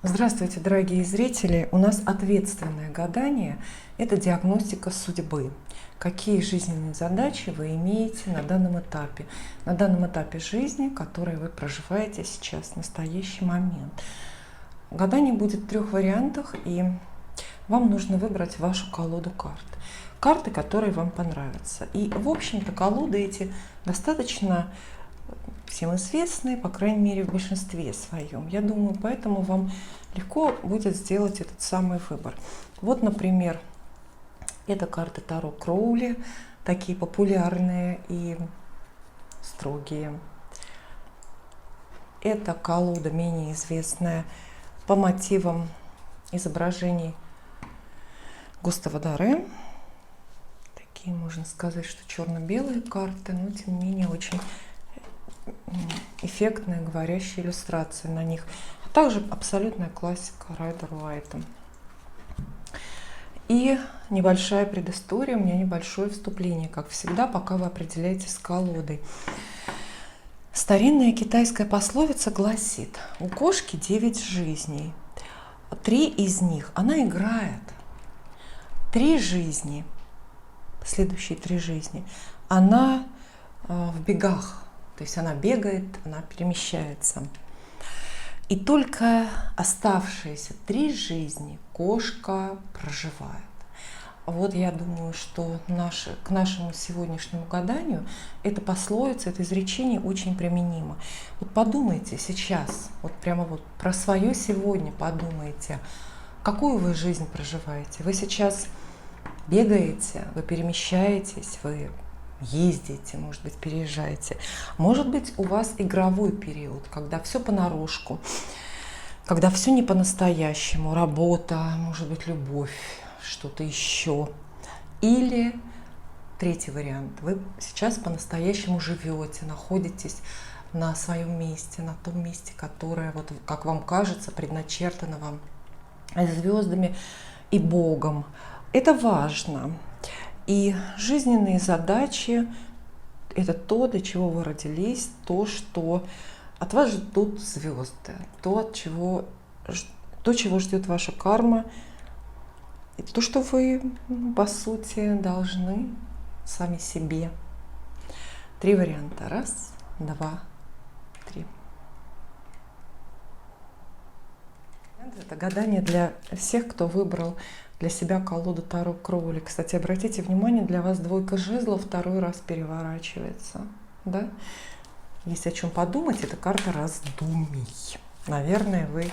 Здравствуйте, дорогие зрители! У нас ответственное гадание – это диагностика судьбы. Какие жизненные задачи вы имеете на данном этапе жизни, который вы проживаете сейчас, в настоящий момент. Гадание будет в 3 вариантах, и вам нужно выбрать вашу колоду карт. Карты, которые вам понравятся. И, в общем-то, колоды эти достаточно всем известные, по крайней мере, в большинстве своем. Я думаю, поэтому вам легко будет сделать этот самый выбор. Вот, например, это карты Таро Кроули, такие популярные и строгие. Это колода менее известная по мотивам изображений Густаво Доре. Такие, можно сказать, что черно-белые карты, но тем не менее очень эффектная, говорящая иллюстрация на них. А также абсолютная классика Райдер Уайта. И небольшая предыстория, у меня небольшое вступление, как всегда, пока вы определяетесь с колодой. Старинная китайская пословица гласит: у кошки 9 жизней. 3 из них она играет. 3 жизни, следующие 3 жизни, она в бегах. То есть она бегает, она перемещается. И только оставшиеся 3 жизни кошка проживает. Вот я думаю, что к нашему сегодняшнему гаданию эта пословица, это изречение очень применимо. Вот подумайте сейчас, вот прямо вот про свое сегодня подумайте, какую вы жизнь проживаете. Вы сейчас бегаете, вы перемещаетесь, вы ездите, может быть, переезжаете. Может быть, у вас игровой период, когда все понарошку, когда все не по-настоящему, работа, может быть, любовь, что-то еще. Или 3-й вариант, вы сейчас по-настоящему живете, находитесь на своем месте, на том месте, которое, вот, как вам кажется, предначертано вам звездами и Богом. Это важно. И жизненные задачи – это то, для чего вы родились, то, что от вас ждут звезды, то, чего ждет ваша карма, и то, что вы, по сути, должны сами себе. 3 варианта. 1, 2, 3. Это гадание для всех, кто выбрал для себя колоду Таро Кроули. Кстати, обратите внимание, для вас 2 жезлов 2-й раз переворачивается. Да? Есть о чем подумать, это карта раздумий. Наверное, вы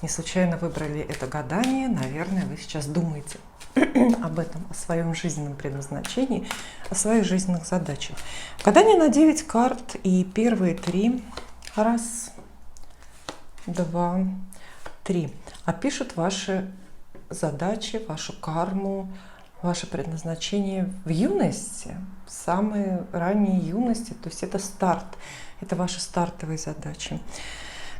не случайно выбрали это гадание, наверное, вы сейчас думаете об этом, о своем жизненном предназначении, о своих жизненных задачах. Гадание на 9 карт, и первые 3, 1, 2, 3, опишут ваши задачи, вашу карму, ваше предназначение в юности, в самой ранней юности, то есть это старт, это ваши стартовые задачи.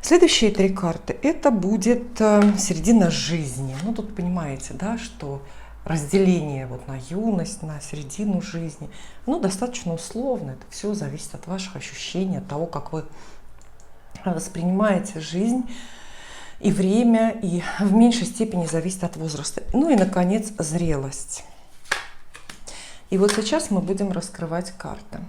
Следующие 3 карты – это будет середина жизни. Ну, тут понимаете, да, что разделение вот на юность, на середину жизни, ну, достаточно условно, это все зависит от ваших ощущений, от того, как вы воспринимаете жизнь, и время, и в меньшей степени зависит от возраста. Ну и, наконец, зрелость. И вот сейчас мы будем раскрывать карты.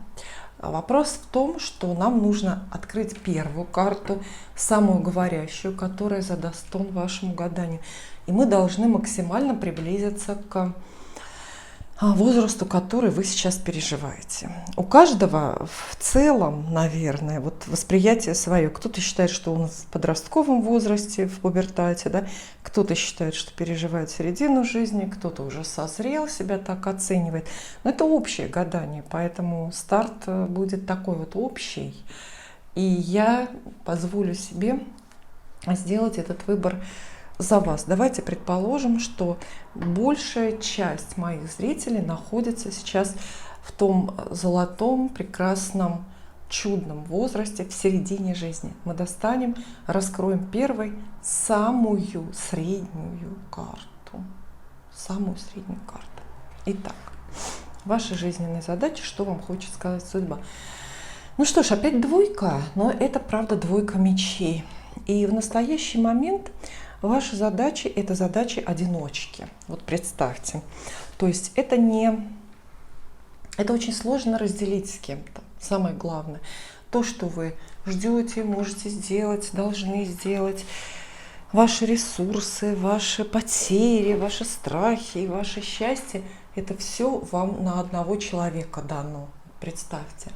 Вопрос в том, что нам нужно открыть первую карту, самую говорящую, которая задаст тон вашему гаданию. И мы должны максимально приблизиться к возрасту, который вы сейчас переживаете. У каждого в целом, наверное, вот восприятие свое. Кто-то считает, что он в подростковом возрасте, в пубертате, да? Кто-то считает, что переживает середину жизни, кто-то уже созрел, себя так оценивает. Но это общее гадание, поэтому старт будет такой вот общий. И я позволю себе сделать этот выбор за вас. Давайте предположим, что большая часть моих зрителей находится сейчас в том золотом, прекрасном, чудном возрасте, в середине жизни. Мы достанем, раскроем первой самую среднюю карту. Самую среднюю карту. Итак, ваши жизненные задачи, что вам хочет сказать судьба. Ну что ж, опять 2, но это, правда, 2 мечей. И в настоящий момент Ваши задачи – это задачи одиночки. Вот представьте. То есть это не… Это очень сложно разделить с кем-то. Самое главное. То, что вы ждете, можете сделать, должны сделать. Ваши ресурсы, ваши потери, ваши страхи, ваше счастье – это все вам на одного человека дано. Представьте.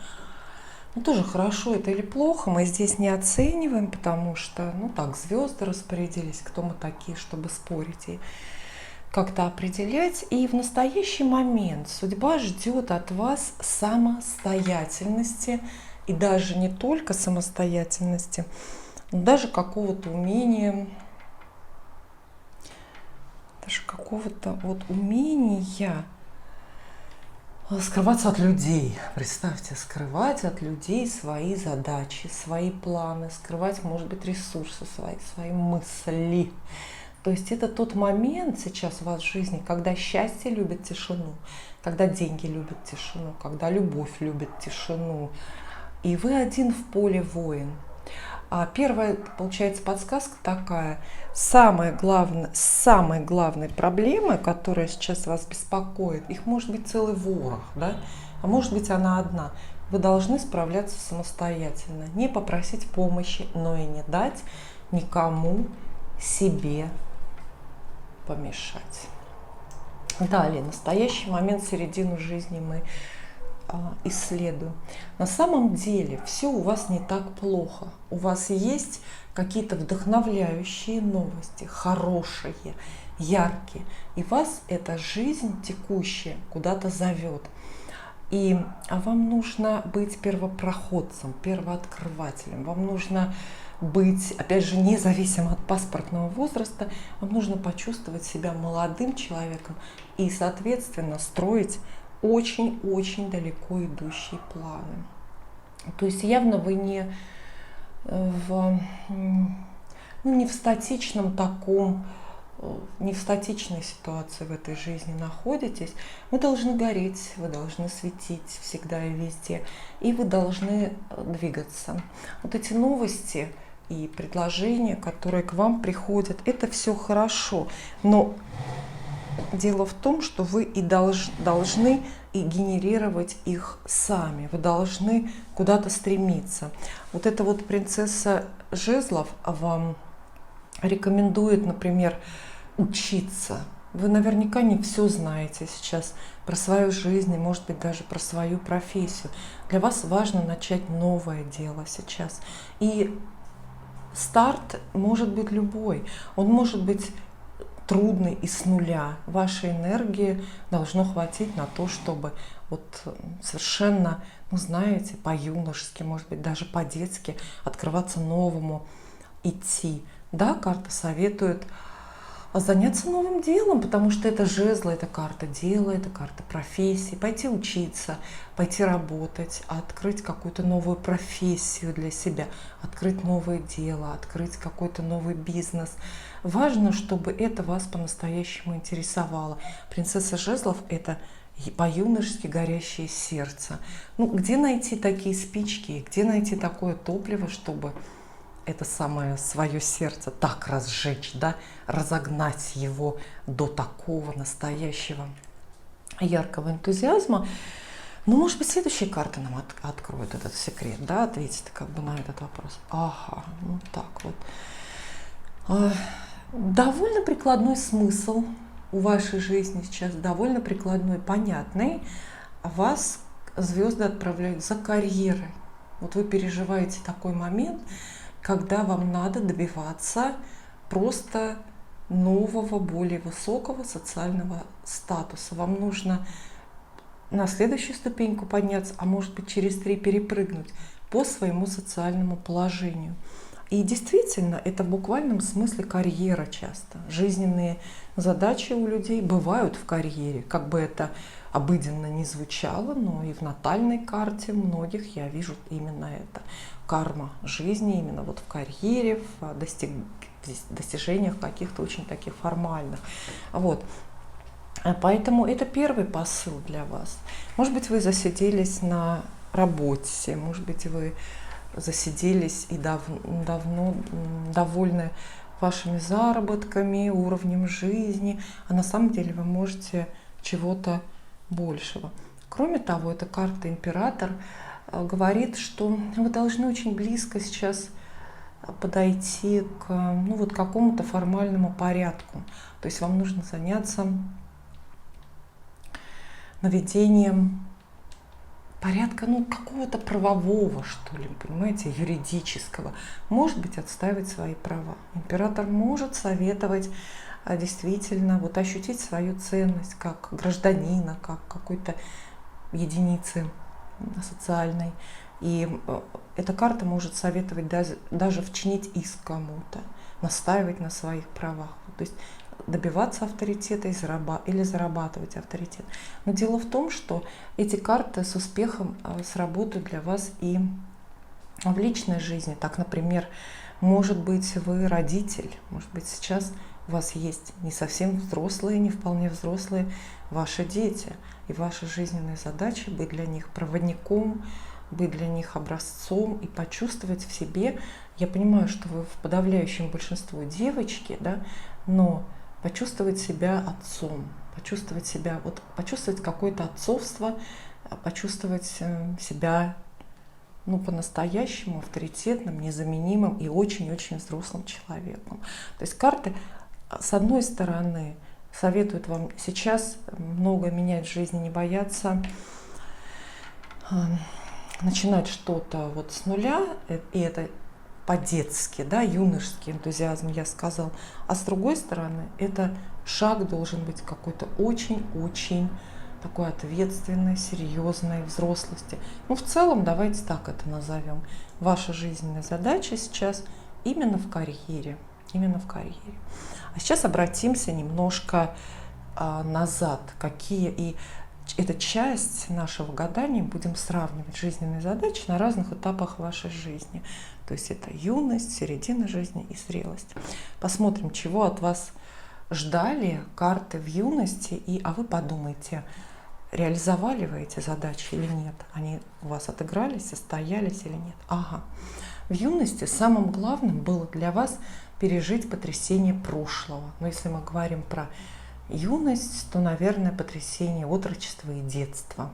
Ну, тоже хорошо это или плохо, мы здесь не оцениваем, потому что, ну так, звезды распорядились, кто мы такие, чтобы спорить и как-то определять. И в настоящий момент судьба ждет от вас самостоятельности, и даже не только самостоятельности, но даже какого-то умения, скрываться от людей. Представьте, скрывать от людей свои задачи, свои планы, скрывать, может быть, ресурсы свои мысли. То есть это тот момент сейчас у вас в жизни, когда счастье любит тишину, когда деньги любят тишину, когда любовь любит тишину. И вы один в поле воин. А первая, получается, подсказка такая. Самой главной проблемой, которая сейчас вас беспокоит, их может быть целый ворох, да? А может быть она одна. Вы должны справляться самостоятельно. Не попросить помощи, но и не дать никому себе помешать. Далее, настоящий момент, середину жизни мы исследуем. На самом деле все у вас не так плохо. У вас есть какие-то вдохновляющие новости, хорошие, яркие. И вас эта жизнь текущая куда-то зовет. А вам нужно быть первопроходцем, первооткрывателем. Вам нужно быть, опять же, независимо от паспортного возраста, вам нужно почувствовать себя молодым человеком и, соответственно, строить очень-очень далеко идущие планы. То есть явно вы не в статичном таком, не в статичной ситуации в этой жизни находитесь. Вы должны гореть, вы должны светить всегда и везде, и вы должны двигаться. Вот эти новости и предложения, которые к вам приходят, это все хорошо, но дело в том, что вы и должны и генерировать их сами. Вы должны куда-то стремиться. Вот эта вот принцесса жезлов вам рекомендует, например, учиться. Вы наверняка не все знаете сейчас про свою жизнь, и, может быть, даже про свою профессию. Для вас важно начать новое дело сейчас. И старт может быть любой. Он может быть трудный и с нуля. Вашей энергии должно хватить на то, чтобы вот совершенно, знаете, по-юношески, может быть, даже по-детски открываться новому, идти. Да, карта советует заняться новым делом, потому что это жезлы, это карта дела, это карта профессии. Пойти учиться, пойти работать, открыть какую-то новую профессию для себя, открыть новое дело, открыть какой-то новый бизнес. Важно, чтобы это вас по-настоящему интересовало. Принцесса жезлов – это по-юношески горящее сердце. Где найти такие спички, где найти такое топливо, чтобы это самое свое сердце так разжечь, да, разогнать его до такого настоящего яркого энтузиазма. Может быть, следующая карта нам откроет этот секрет, да, ответит на этот вопрос. Ага, так вот. Довольно прикладной смысл у вашей жизни сейчас, довольно прикладной, понятный. Вас звезды отправляют за карьерой. Вот вы переживаете такой момент, когда вам надо добиваться просто нового, более высокого социального статуса. Вам нужно на следующую ступеньку подняться, а может быть через 3 перепрыгнуть по своему социальному положению. И действительно, это в буквальном смысле карьера часто. Жизненные задачи у людей бывают в карьере, как бы это обыденно не звучало, но и в натальной карте многих я вижу именно это. Карма жизни именно вот в карьере, в достижениях каких-то очень таких формальных. Вот. Поэтому это первый посыл для вас. Может быть, вы засиделись на работе, может быть, вы засиделись и давно довольны вашими заработками, уровнем жизни, а на самом деле вы можете чего-то большего. Кроме того, эта карта Император говорит, что вы должны очень близко сейчас подойти к какому-то формальному порядку. То есть вам нужно заняться наведением порядка, какого-то правового, что ли, понимаете, юридического. Может быть, отстаивать свои права. Император может советовать действительно ощутить свою ценность как гражданина, как какой-то единицы социальной. И эта карта может советовать даже вчинить иск кому-то, настаивать на своих правах. То есть добиваться авторитета или зарабатывать авторитет. Но дело в том, что эти карты с успехом сработают для вас и в личной жизни. Так, например, может быть, вы родитель, может быть, сейчас у вас есть не совсем взрослые, не вполне взрослые ваши дети. И ваша жизненная задача быть для них проводником, быть для них образцом и почувствовать в себе. Я понимаю, что вы в подавляющем большинстве девочки, да, но почувствовать себя отцом, почувствовать какое-то отцовство, почувствовать себя по-настоящему авторитетным, незаменимым и очень-очень взрослым человеком. То есть карты, с одной стороны, советуют вам сейчас много менять в жизни, не бояться начинать что-то с нуля, и это по-детски, да, юношеский энтузиазм, я сказал. А с другой стороны, это шаг должен быть какой-то очень-очень такой ответственной, серьезной взрослости. В целом, давайте так это назовем. Ваша жизненная задача сейчас именно в карьере. Именно в карьере. А сейчас обратимся немножко назад. И эта часть нашего гадания будем сравнивать жизненные задачи на разных этапах вашей жизни. То есть это юность, середина жизни и зрелость. Посмотрим, чего от вас ждали карты в юности, а вы подумайте, реализовали вы эти задачи или нет? Они у вас отыгрались, состоялись или нет? Ага. В юности самым главным было для вас пережить потрясение прошлого. Но если мы говорим про юность, то, наверное, потрясение отрочества и детства.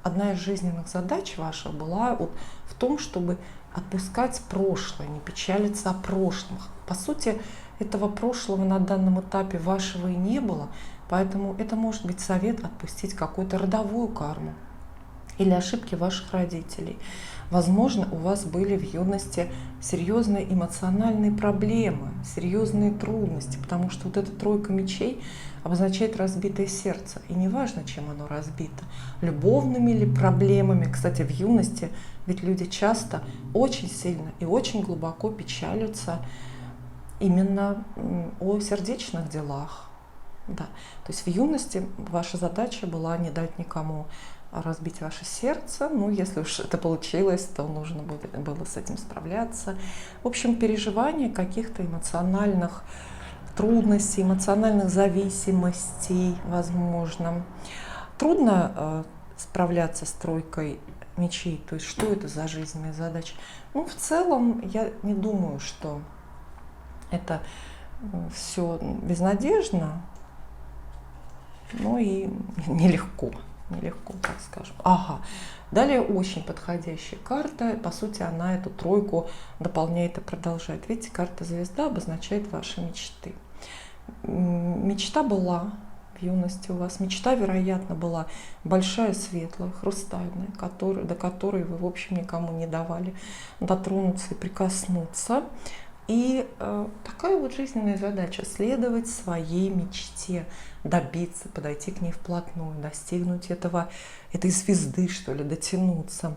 Одна из жизненных задач ваша была в том, чтобы отпускать прошлое, не печалиться о прошлом. По сути, этого прошлого на данном этапе вашего и не было, поэтому это может быть совет отпустить какую-то родовую карму или ошибки ваших родителей. Возможно, у вас были в юности серьезные эмоциональные проблемы, серьезные трудности, потому что эта тройка мечей обозначает разбитое сердце. И неважно, чем оно разбито, любовными ли проблемами. Кстати, в юности ведь люди часто очень сильно и очень глубоко печалятся именно о сердечных делах. Да. То есть в юности ваша задача была не дать никому разбить ваше сердце. Если уж это получилось, то нужно было с этим справляться. В общем, переживание каких-то эмоциональных трудностей, эмоциональных зависимостей, возможно. Трудно справляться с тройкой мечей. То есть что это за жизненные задачи? В целом, я не думаю, что это все безнадежно, но и нелегко, так скажем. Ага. Далее очень подходящая карта. По сути, она эту тройку дополняет и продолжает. Видите, карта звезда обозначает ваши мечты. Мечта была в юности у вас. Мечта, вероятно, была большая, светлая, хрустальная, до которой вы, в общем, никому не давали дотронуться и прикоснуться. И такая жизненная задача — следовать своей мечте, добиться, подойти к ней вплотную, достигнуть этой звезды, что ли, дотянуться.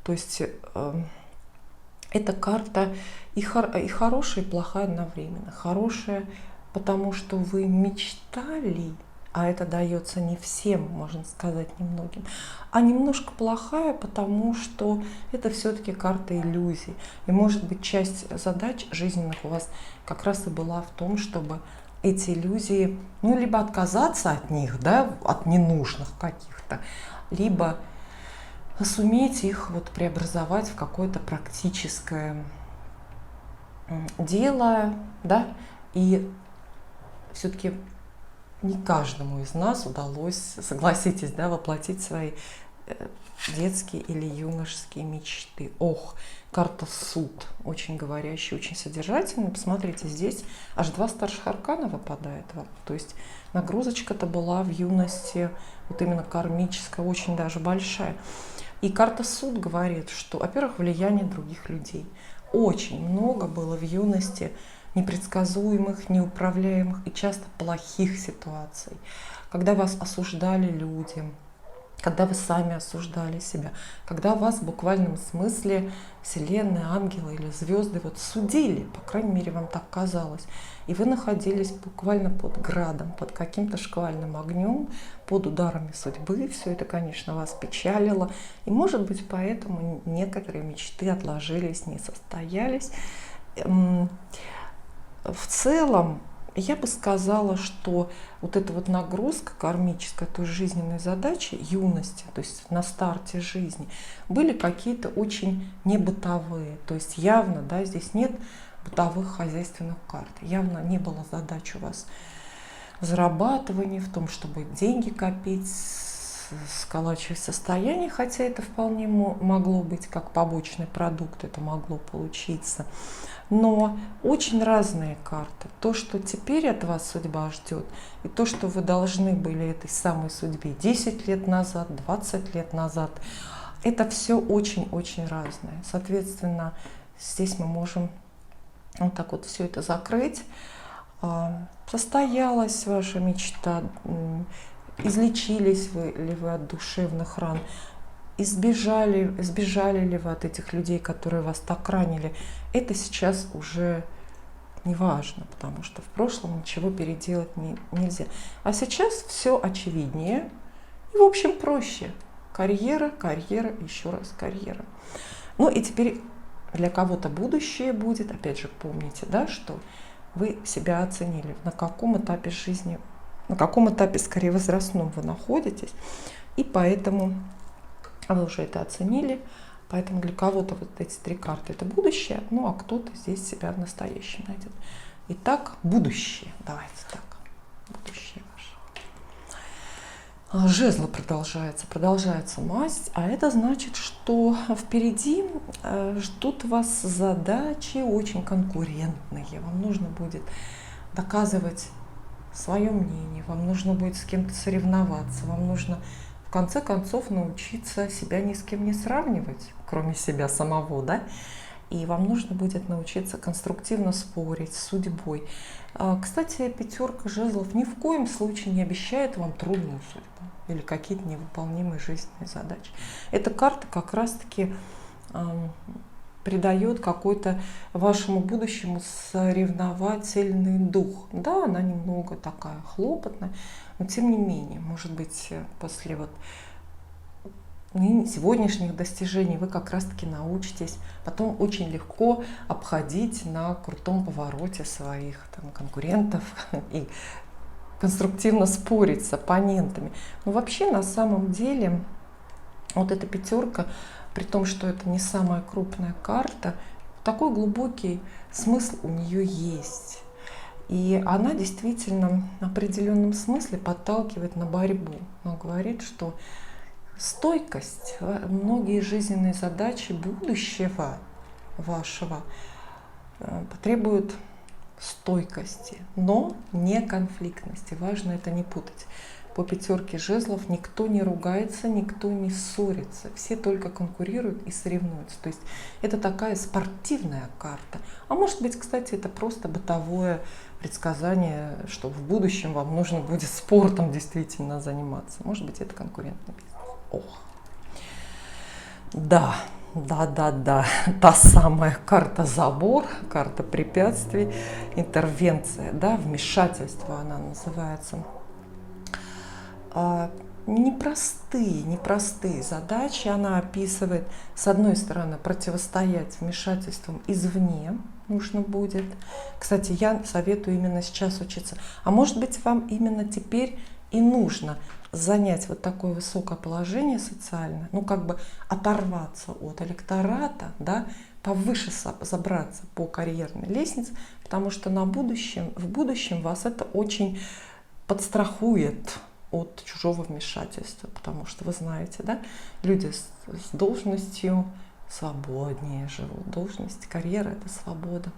То есть эта карта и хорошая, и плохая одновременно. Хорошая, потому что вы мечтали, а это дается не всем, можно сказать, немногим. А немножко плохая, потому что это все-таки карта иллюзий. И, может быть, часть задач жизненных у вас как раз и была в том, чтобы эти иллюзии, либо отказаться от них, да, от ненужных каких-то, либо суметь их преобразовать в какое-то практическое дело, да, и все-таки не каждому из нас удалось, согласитесь, да, воплотить свои детские или юношеские мечты. Ох, карта суд, очень говорящая, очень содержательная. Посмотрите, здесь аж 2 старших аркана выпадает вам. То есть нагрузочка-то была в юности, вот именно кармическая, очень даже большая. И карта суд говорит, что, во-первых, влияние других людей. Очень много было в юности непредсказуемых, неуправляемых и часто плохих ситуаций, когда вас осуждали люди, когда вы сами осуждали себя, когда вас в буквальном смысле вселенная, ангелы или звезды вот судили, по крайней мере, вам так казалось, и вы находились буквально под градом, под каким-то шквальным огнем, под ударами судьбы. Все это, конечно, вас печалило, и, может быть, поэтому некоторые мечты отложились, не состоялись. В целом, я бы сказала, что вот эта вот нагрузка кармическая, той жизненной задачи юности, то есть на старте жизни, были какие-то очень небытовые. То есть явно, да, здесь нет бытовых хозяйственных карт. Явно не было задач у вас в зарабатывании, в том, чтобы деньги копить, сколачивать состояние, хотя это вполне могло быть как побочный продукт, это могло получиться. Но очень разные карты. То, что теперь от вас судьба ждет, и то, что вы должны были этой самой судьбе 10 лет назад, 20 лет назад, это все очень-очень разное. Соответственно, здесь мы можем вот так вот все это закрыть. Состоялась ваша мечта, излечились вы ли вы от душевных ран, сбежали ли вы от этих людей, которые вас так ранили, это сейчас уже не важно, потому что в прошлом ничего переделать нельзя. А сейчас все очевиднее и, в общем, проще. Карьера, карьера, еще раз карьера. Ну и теперь для кого-то будущее будет, опять же, помните, да, что вы себя оценили, на каком этапе жизни, на каком этапе, скорее, возрастном вы находитесь, и поэтому вы уже это оценили, поэтому для кого-то вот эти 3 карты — это будущее, ну а кто-то здесь себя в настоящем найдет. Итак, будущее, давайте так, будущее ваше. Жезлы продолжается масть, а это значит, что впереди ждут вас задачи очень конкурентные, вам нужно будет доказывать свое мнение, вам нужно будет с кем-то соревноваться, вам нужно в конце концов научиться себя ни с кем не сравнивать, кроме себя самого, да? И вам нужно будет научиться конструктивно спорить с судьбой. Кстати, 5 жезлов ни в коем случае не обещает вам трудную судьбу или какие-то невыполнимые жизненные задачи. Эта карта как раз-таки придает какой-то вашему будущему соревновательный дух. Да, она немного такая хлопотная, но тем не менее, может быть, после вот сегодняшних достижений вы как раз-таки научитесь потом очень легко обходить на крутом повороте своих там конкурентов и конструктивно спорить с оппонентами. Но вообще, на самом деле, вот эта 5, при том, что это не самая крупная карта, такой глубокий смысл у нее есть. И она действительно в определенном смысле подталкивает на борьбу. Она говорит, что стойкость, многие жизненные задачи будущего вашего потребуют стойкости, но не конфликтности. Важно это не путать. По 5 жезлов никто не ругается, никто не ссорится. Все только конкурируют и соревнуются. То есть это такая спортивная карта. А может быть, кстати, это просто бытовое предсказание, что в будущем вам нужно будет спортом действительно заниматься. Может быть, это конкурентный бизнес. Ох. Да. Та самая карта забор, карта препятствий, интервенция, да, вмешательство она называется. Непростые задачи она описывает. С одной стороны, противостоять вмешательствам извне нужно будет. Кстати, я советую именно сейчас учиться. А может быть, вам именно теперь и нужно занять вот такое высокое положение социальное, ну как бы оторваться от электората, да, повыше забраться по карьерной лестнице, потому что в будущем вас это очень подстрахует от чужого вмешательства, потому что вы знаете, да, люди с должностью свободнее живут. Должность, карьера — это свобода.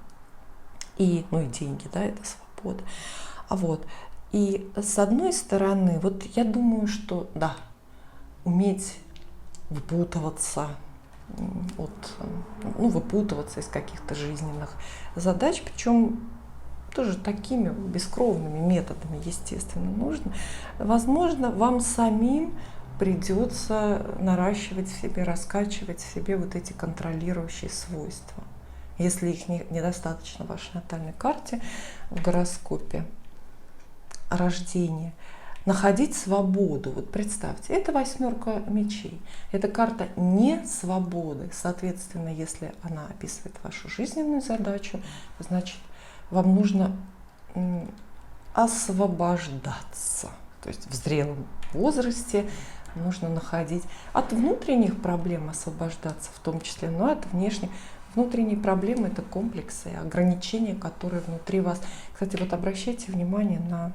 И, ну и деньги, да, это свобода. И с одной стороны, вот я думаю, что да, уметь выпутываться выпутываться из каких-то жизненных задач, причем тоже такими бескровными методами, естественно, нужно. Возможно, вам самим придется наращивать в себе, раскачивать в себе вот эти контролирующие свойства, если их недостаточно в вашей натальной карте, в гороскопе рождения. Находить свободу. Вот представьте, это 8 мечей. Это карта не свободы. Соответственно, если она описывает вашу жизненную задачу, значит, вам нужно освобождаться. То есть в зрелом возрасте нужно находить от внутренних проблем освобождаться, в том числе, но от внешних. Внутренние проблемы — это комплексы, ограничения, которые внутри вас. Кстати, вот обращайте внимание на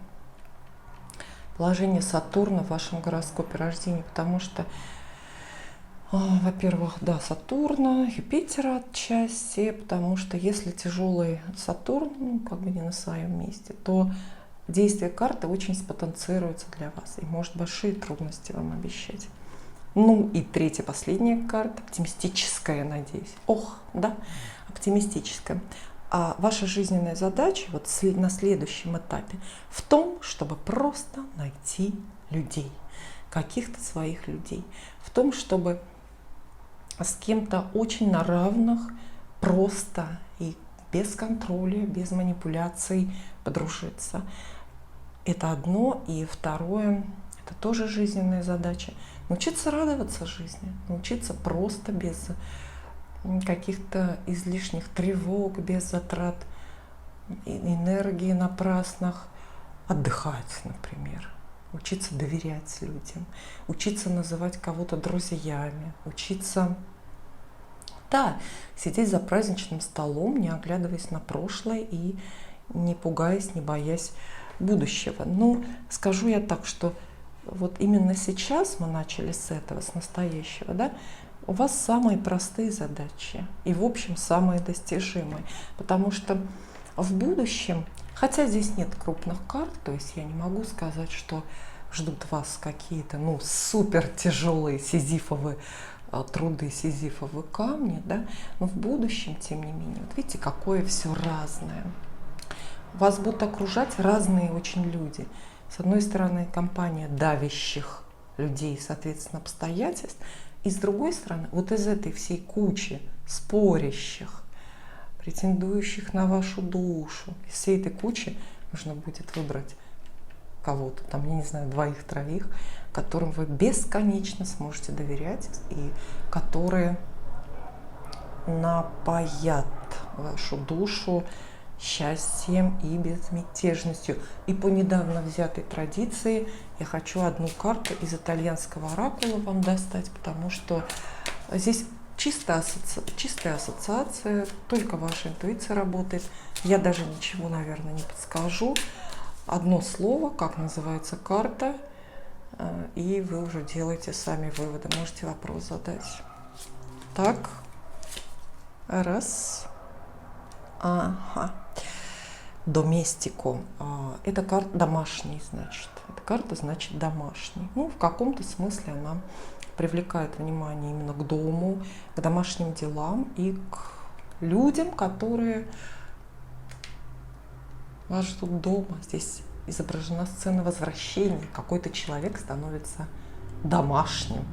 положение Сатурна в вашем гороскопе рождения, потому что, во-первых, да, Сатурна, Юпитера отчасти, потому что если тяжелый Сатурн, как бы не на своем месте, то действие карты очень спотенцируется для вас и может большие трудности вам обещать. Ну и третья, последняя карта, оптимистическая, надеюсь. Да, оптимистическая. А ваша жизненная задача вот на следующем этапе в том, чтобы просто найти людей, каких-то своих людей, в том, чтобы с кем-то очень на равных, просто и без контроля, без манипуляций подружиться. Это одно. И второе, это тоже жизненная задача. Научиться радоваться жизни, научиться просто без каких-то излишних тревог, без затрат энергии напрасных, отдыхать, например, учиться доверять людям, учиться называть кого-то друзьями, учиться, да, сидеть за праздничным столом, не оглядываясь на прошлое и не пугаясь, не боясь будущего. Но скажу я так, что вот именно сейчас мы начали с этого, с настоящего, да, у вас самые простые задачи и, в общем, самые достижимые. Потому что в будущем, хотя здесь нет крупных карт, то есть я не могу сказать, что ждут вас какие-то супер тяжелые сизифовые труды, сизифовые камни, да, но в будущем, тем не менее, вот видите, какое все разное. Вас будут окружать разные очень люди. С одной стороны, компания давящих людей, соответственно, обстоятельств, и с другой стороны, вот из этой всей кучи спорящих, претендующих на вашу душу, из всей этой кучи нужно будет выбрать кого-то, там, я не знаю, 2-3, которым вы бесконечно сможете доверять и которые напоят вашу душу счастьем и безмятежностью. И по недавно взятой традиции я хочу одну карту из итальянского оракула вам достать, потому что здесь чистая ассоциация, только ваша интуиция работает. Я даже ничего, наверное, не подскажу. Одно слово, как называется карта, и вы уже делаете сами выводы. Можете вопрос задать. Так, раз. Ага. Доместико. Это карта домашний, значит. Эта карта значит домашний. Ну, в каком-то смысле она привлекает внимание именно к дому, к домашним делам и к людям, которые вас ждут дома. Здесь изображена сцена возвращения. Какой-то человек становится домашним.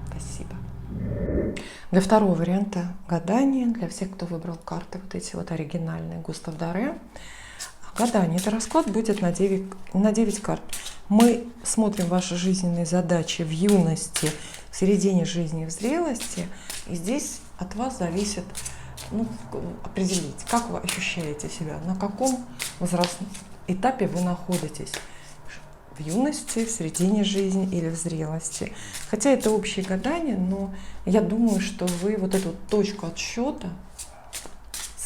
Спасибо. Для второго варианта гадания, для всех, кто выбрал карты вот эти вот оригинальные Густав Доре, гадание. Это расклад будет на 9 карт. Мы смотрим ваши жизненные задачи в юности, в середине жизни, в зрелости. И здесь от вас зависит определить, как вы ощущаете себя, на каком возрастном этапе вы находитесь. В юности, в середине жизни или в зрелости. Хотя это общее гадание, но я думаю, что вы вот эту точку отсчета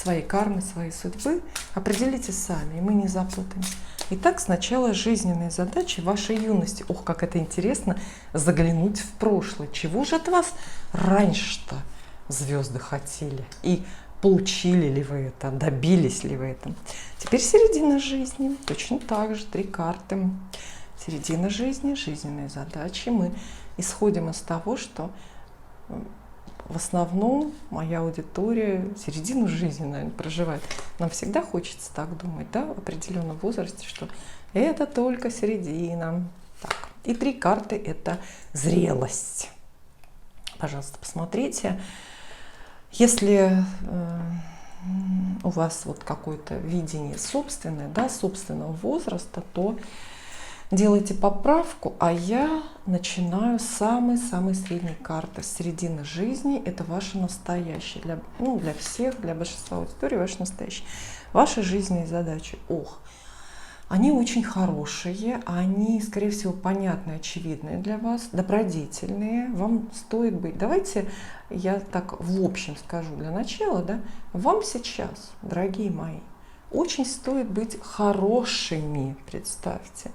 своей кармы, своей судьбы, определите сами, и мы не запутаемся. Итак, сначала жизненные задачи вашей юности. Ох, как это интересно заглянуть в прошлое. Чего же от вас раньше-то звезды хотели? И получили ли вы это, добились ли вы этого? Теперь середина жизни. Точно так же, 3 карты. Середина жизни, жизненные задачи. Мы исходим из того, что в основном моя аудитория середину жизни, наверное, проживает. Нам всегда хочется так думать, да, в определенном возрасте, что это только середина. Так. И 3 карты – это зрелость. Пожалуйста, посмотрите. Если у вас вот какое-то видение собственное, да, собственного возраста, то делайте поправку, а я начинаю с самой-самой средней карты. Середина жизни – это ваше настоящее. Для всех, для большинства аудитории ваше настоящее. Ваши жизненные задачи. Ох, они очень хорошие, они, скорее всего, понятные, очевидные для вас, добродетельные. Вам стоит быть. Давайте я так в общем скажу для начала, да, вам сейчас, дорогие мои, очень стоит быть хорошими, представьте.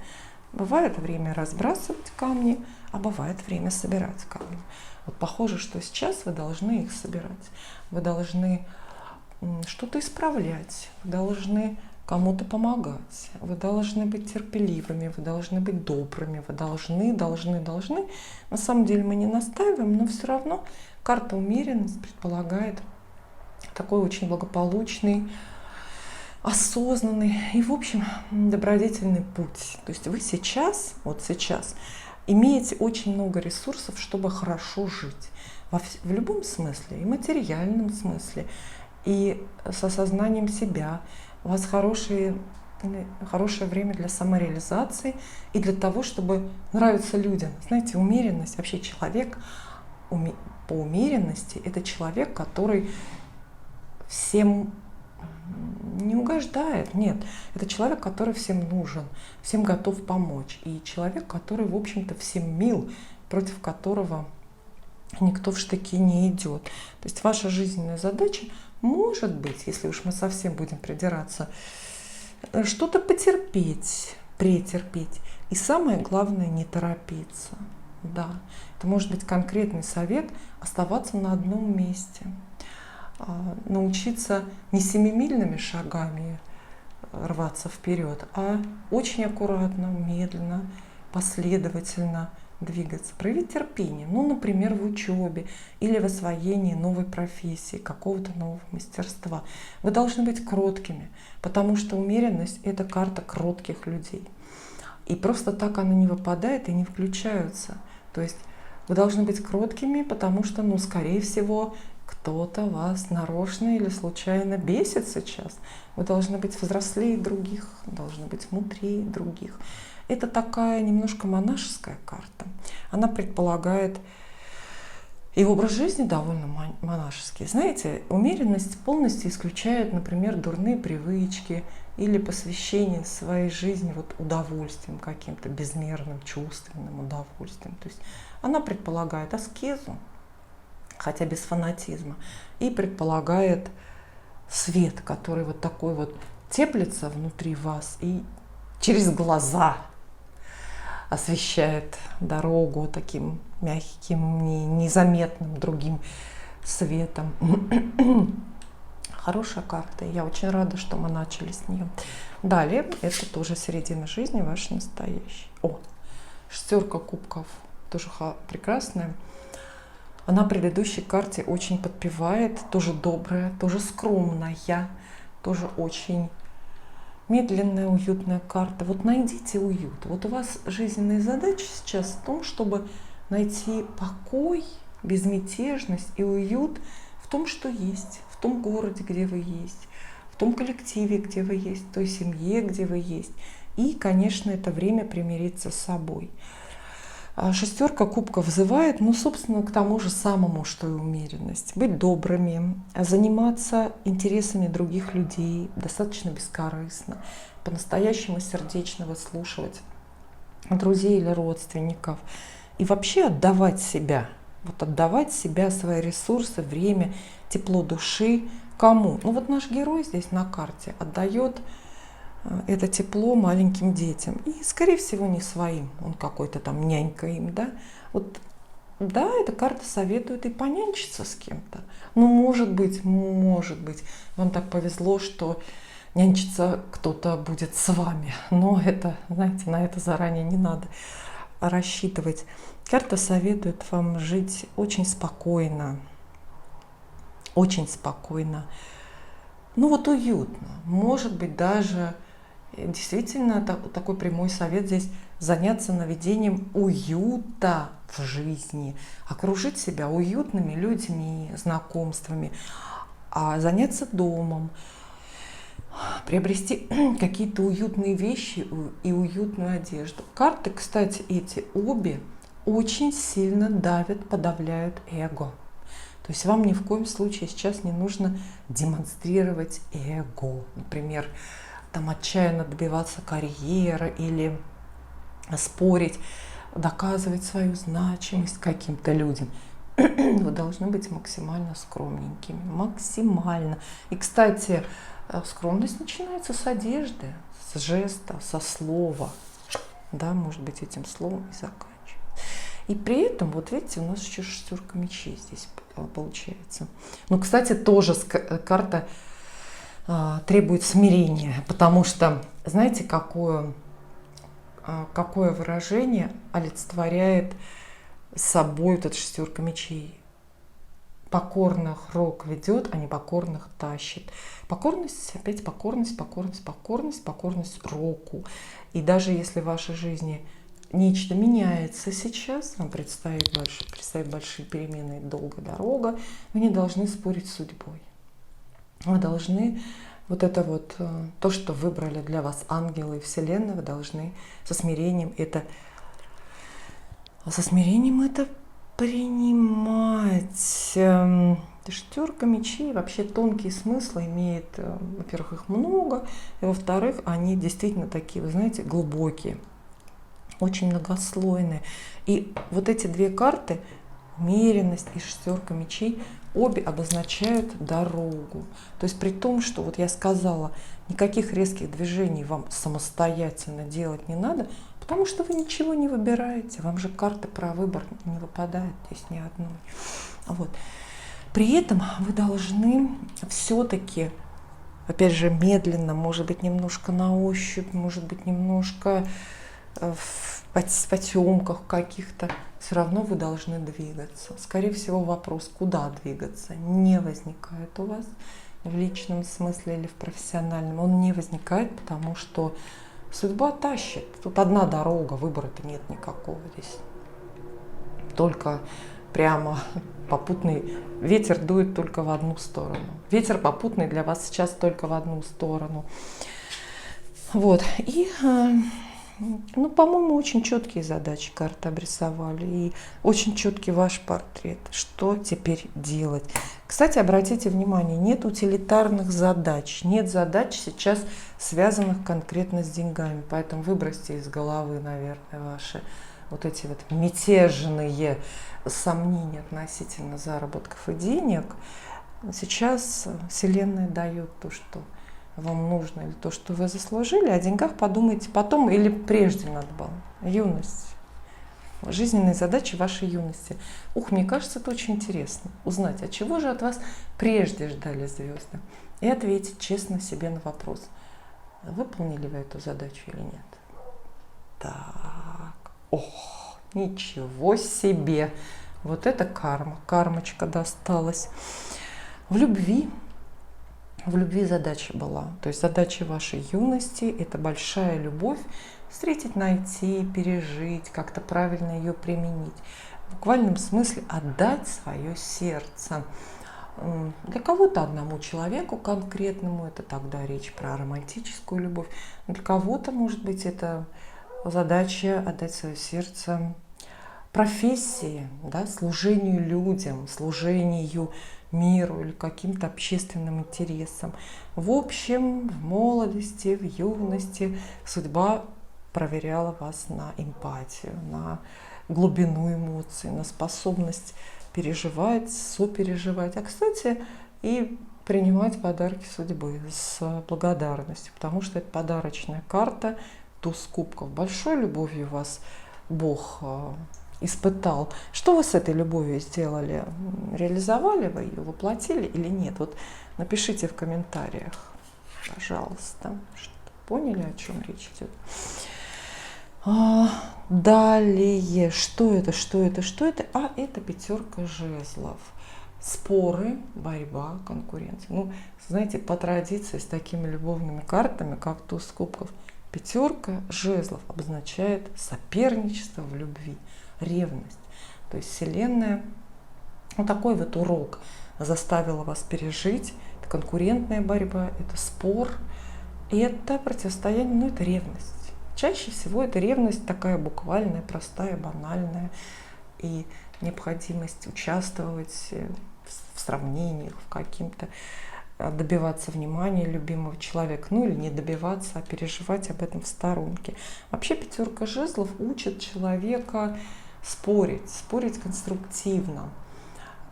Бывает время разбрасывать камни, а бывает время собирать камни. Вот похоже, что сейчас вы должны их собирать. Вы должны что-то исправлять, вы должны кому-то помогать, вы должны быть терпеливыми, вы должны быть добрыми, вы должны. На самом деле мы не настаиваем, но все равно карта умеренность предполагает такой очень благополучный, осознанный и, в общем, добродетельный путь. То есть вы сейчас, вот сейчас, имеете очень много ресурсов, чтобы хорошо жить. В любом смысле, и материальном смысле, и с осознанием себя. У вас хорошее время для самореализации и для того, чтобы нравиться людям. Знаете, умеренность, вообще человек по умеренности – это человек, который всем не угождает, нет. Это человек, который всем нужен, всем готов помочь. И человек, который, в общем-то, всем мил, против которого никто в штыки не идет. То есть ваша жизненная задача может быть, если уж мы совсем будем придираться, что-то потерпеть, претерпеть. И самое главное, не торопиться. Да, это может быть конкретный совет – оставаться на одном месте. Научиться не семимильными шагами рваться вперед, а очень аккуратно, медленно, последовательно двигаться. Проявить терпение, например, в учебе или в освоении новой профессии, какого-то нового мастерства. Вы должны быть кроткими, потому что умеренность – это карта кротких людей. И просто так она не выпадает и не включаются. То есть вы должны быть кроткими, потому что, скорее всего, кто-то вас нарочно или случайно бесит сейчас. Вы должны быть взрослее других, должны быть мудрее других. Это такая немножко монашеская карта. Она предполагает и образ жизни довольно монашеский. Знаете, умеренность полностью исключает, например, дурные привычки или посвящение своей жизни удовольствием каким-то, безмерным чувственным удовольствием. То есть она предполагает аскезу, хотя без фанатизма, и предполагает свет, который такой теплится внутри вас и через глаза освещает дорогу таким мягким, незаметным другим светом. Хорошая карта, я очень рада, что мы начали с нее. Далее, это тоже середина жизни, ваш настоящий. 6 кубков, тоже прекрасная. Она предыдущей карте очень подпевает, тоже добрая, тоже скромная, тоже очень медленная, уютная карта. Найдите уют. У вас жизненная задача сейчас в том, чтобы найти покой, безмятежность и уют в том, что есть, в том городе, где вы есть, в том коллективе, где вы есть, в той семье, где вы есть. И, конечно, это время примириться с собой. 6 кубков взывает, собственно, к тому же самому, что и умеренность. Быть добрыми, заниматься интересами других людей достаточно бескорыстно, по-настоящему сердечно выслушивать друзей или родственников. И вообще отдавать себя, отдавать себя, свои ресурсы, время, тепло души Кому? Ну вот наш герой здесь на карте отдает это тепло маленьким детям. И, скорее всего, не своим. Он какой-то там нянька им, да. Вот, да, эта карта советует и понянчиться с кем-то. Ну, может быть, вам так повезло, что нянчиться кто-то будет с вами. Но это, знаете, на это заранее не надо рассчитывать. Карта советует вам жить очень спокойно. Очень спокойно. Ну вот уютно. Может быть, даже действительно такой прямой совет здесь заняться наведением уюта в жизни, окружить себя уютными людьми, знакомствами, а заняться домом, приобрести какие-то уютные вещи и уютную одежду. Карты, кстати, эти обе очень сильно давят, подавляют эго. То есть вам ни в коем случае сейчас не нужно демонстрировать эго. Например, там отчаянно добиваться карьеры или спорить, доказывать свою значимость каким-то людям. Вы должны быть максимально скромненькими. Максимально. И, кстати, скромность начинается с одежды, с жеста, со слова. Да, может быть, этим словом и заканчивается. И при этом, вот видите, у нас еще шестерка мечей здесь получается. Ну, кстати, тоже карта требует смирения, потому что, знаете, какое выражение олицетворяет собой вот эта шестерка мечей? Покорных рок ведет, а непокорных тащит. Покорность, опять покорность року. И даже если в вашей жизни нечто меняется сейчас, вам предстоят большие перемены, долгая дорога, вы не должны спорить с судьбой. Вы должны вот это вот, то, что выбрали для вас ангелы и Вселенная, вы должны со смирением это принимать. Шестерка мечей вообще тонкие смыслы имеет. Во-первых, их много, и во-вторых, они действительно такие, вы знаете, глубокие, очень многослойные. И вот эти две карты, умеренность и шестерка мечей, обе обозначают дорогу. То есть при том, что вот я сказала, никаких резких движений вам самостоятельно делать не надо, потому что вы ничего не выбираете. Вам же карты про выбор не выпадают здесь ни одной. Вот. При этом вы должны все-таки, опять же, медленно, может быть, немножко на ощупь, может быть, немножко в потемках каких-то, все равно вы должны двигаться. Скорее всего, вопрос, куда двигаться, не возникает у вас в личном смысле или в профессиональном. Он не возникает, потому что судьба тащит. Тут одна дорога, выбора-то нет никакого здесь. Только прямо попутный ветер дует только в одну сторону. Ветер попутный для вас сейчас только в одну сторону. Вот. И ну, по-моему, очень четкие задачи карты обрисовали. И очень четкий ваш портрет. Что теперь делать? Кстати, обратите внимание, нет утилитарных задач. Нет задач сейчас, связанных конкретно с деньгами. Поэтому выбросьте из головы, наверное, ваши вот эти вот мятежные сомнения относительно заработков и денег. Сейчас Вселенная дает то, что вам нужно, или то, что вы заслужили. О деньгах подумайте потом или прежде надо было. Юность. Жизненные задачи вашей юности. Мне кажется, это очень интересно. Узнать, от чего же от вас прежде ждали звезды. И ответить честно себе на вопрос, выполнили вы эту задачу или нет. Так. Ничего себе. Вот это карма. Кармочка досталась. В любви задача была. То есть задача вашей юности – это большая любовь, встретить, найти, пережить, как-то правильно ее применить. В буквальном смысле отдать свое сердце. Для кого-то одному человеку конкретному, это тогда речь про романтическую любовь. Для кого-то, может быть, это задача отдать свое сердце профессии, да, служению людям, служению миру или каким-то общественным интересам. В общем, в молодости, в юности судьба проверяла вас на эмпатию, на глубину эмоций, на способность переживать, сопереживать. А, кстати, и принимать подарки судьбы с благодарностью, потому что это подарочная карта, туз кубков. Большой любовью вас Бог испытал. Что вы с этой любовью сделали? Реализовали вы ее, воплотили или нет? Вот напишите в комментариях, пожалуйста, что поняли, о чем речь идет. Далее, что это? А это пятерка жезлов. Споры, борьба, конкуренция. Ну, знаете, по традиции с такими любовными картами, как туз кубков, пятерка жезлов обозначает соперничество в любви, ревность. То есть Вселенная, ну, такой вот урок заставила вас пережить. Это конкурентная борьба, это спор, это противостояние, ну, это ревность. Чаще всего это ревность такая буквальная, простая, банальная, и необходимость участвовать в сравнениях, в каким-то, добиваться внимания любимого человека, ну или не добиваться, а переживать об этом в сторонке. Вообще пятерка жезлов учит человека спорить конструктивно,